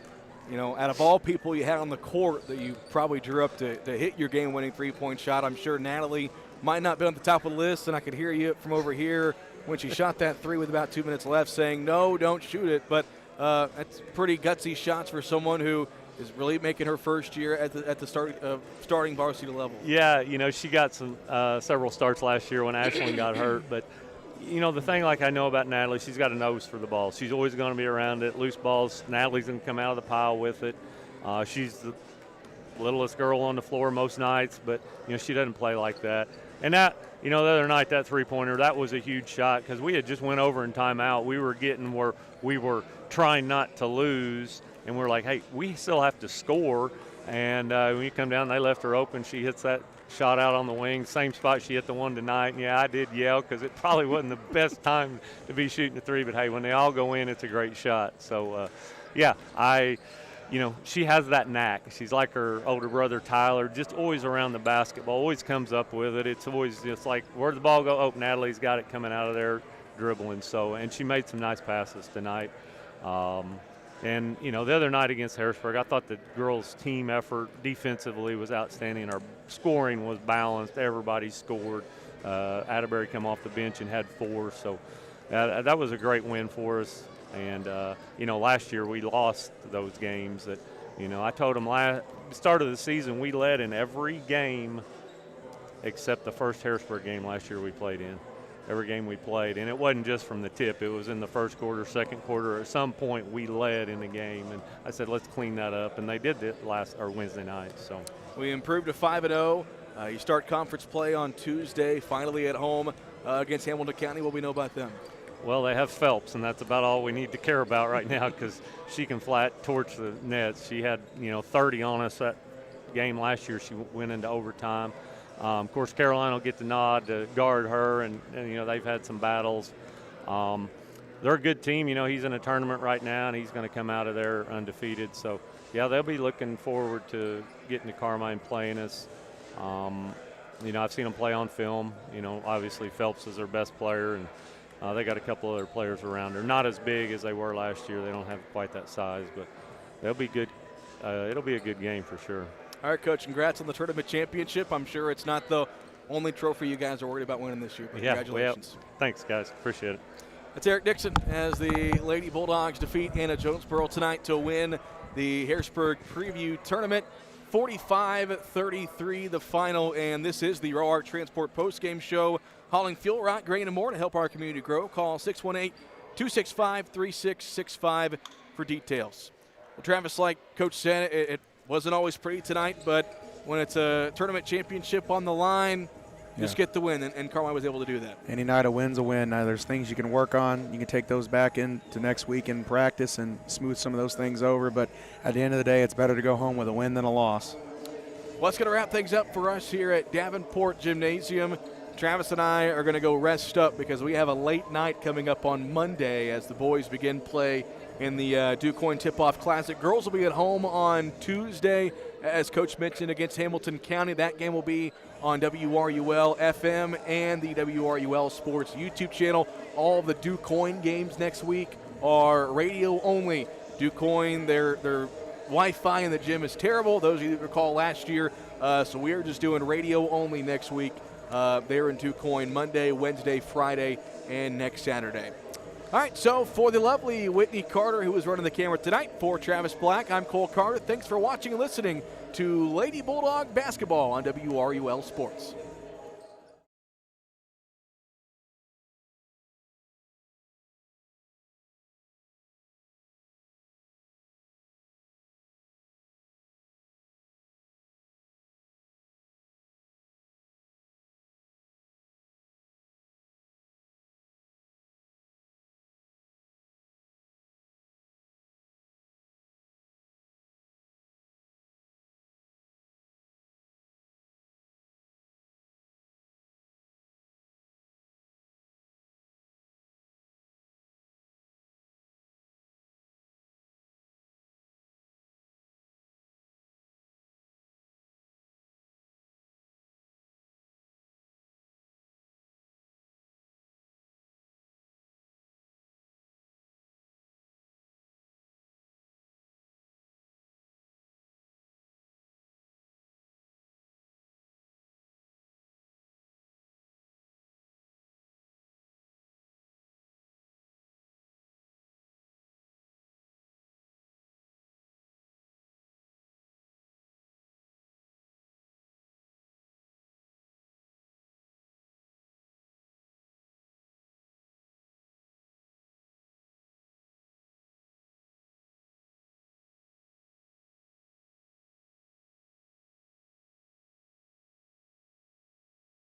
out of all people you had on the court that you probably drew up to hit your game-winning 3-point shot, I'm sure Natalie might not be on the top of the list, and I could hear you from over here when she shot that 3 with about 2 minutes left saying, no, don't shoot it. But that's pretty gutsy shots for someone who is really making her first year at the starting varsity level. Yeah, she got some several starts last year when Ashlyn got hurt, but the thing like I know about Natalie, she's got a nose for the ball. She's always going to be around it. Loose balls, Natalie's going to come out of the pile with it. She's the littlest girl on the floor most nights, but, she doesn't play like that. And that, the other night, that 3-pointer, that was a huge shot because we had just went over in timeout. We were getting where we were trying not to lose, and we're like, hey, we still have to score. And when you come down, they left her open. She hits that shot out on the wing, same spot she hit the one tonight. And, I did yell because it probably wasn't the best time to be shooting a 3. But, hey, when they all go in, it's a great shot. So, she has that knack. She's like her older brother, Tyler, just always around the basketball, always comes up with it. It's always just like, where'd the ball go? Oh, Natalie's got it coming out of there dribbling. So, and she made some nice passes tonight. And, the other night against Harrisburg, I thought the girls' team effort defensively was outstanding. Our scoring was balanced. Everybody scored. Atterbury come off the bench and had 4. So that was a great win for us. And, last year we lost those games that I told them start of the season we led in every game except the first Harrisburg game last year we played in. Every game we played, and it wasn't just from the tip. It was in the first quarter, second quarter. At some point, we led in the game, and I said, let's clean that up, and they did it Wednesday night. So we improved to 5-0. You start conference play on Tuesday, finally at home against Hamilton County. What do we know about them? Well, they have Phelps, and that's about all we need to care about right now because she can flat torch the nets. She had 30 on us that game last year. She went into overtime. Of course, Caroline will get the nod to guard her, and they've had some battles. They're a good team. He's in a tournament right now, and he's going to come out of there undefeated. So, yeah, they'll be looking forward to getting to Carmine playing us. I've seen them play on film. Obviously Phelps is their best player, and they got a couple other players around her. Not as big as they were last year. They don't have quite that size, but they'll be good. It'll be a good game for sure. All right, Coach, congrats on the tournament championship. I'm sure it's not the only trophy you guys are worried about winning this year, but congratulations. Thanks, guys. Appreciate it. That's Eric Dixon as the Lady Bulldogs defeat Anna-Jonesboro tonight to win the Harrisburg Preview Tournament. 45-33 the final, and this is the Raw Art Transport postgame show. Hauling fuel, rock, grain, and more to help our community grow. Call 618-265-3665 for details. Well, Travis, like Coach said, it wasn't always pretty tonight, but when it's a tournament championship on the line, just get the win, and Carmine was able to do that. Any night a win's a win. Now, there's things you can work on. You can take those back into next week in practice and smooth some of those things over, but at the end of the day, it's better to go home with a win than a loss. Well, that's going to wrap things up for us here at Davenport Gymnasium. Travis and I are going to go rest up because we have a late night coming up on Monday as the boys begin play in the DuQuoin Tip-Off Classic. Girls will be at home on Tuesday, as Coach mentioned, against Hamilton County. That game will be on WRUL FM and the WRUL Sports YouTube channel. All of the DuQuoin games next week are radio only. DuQuoin, their Wi-Fi in the gym is terrible. Those of you that recall last year, so we are just doing radio only next week. There in DuQuoin Monday, Wednesday, Friday, and next Saturday. All right, so for the lovely Whitney Carter, who is running the camera tonight, for Travis Black, I'm Cole Carter. Thanks for watching and listening to Lady Bulldog Basketball on WRUL Sports.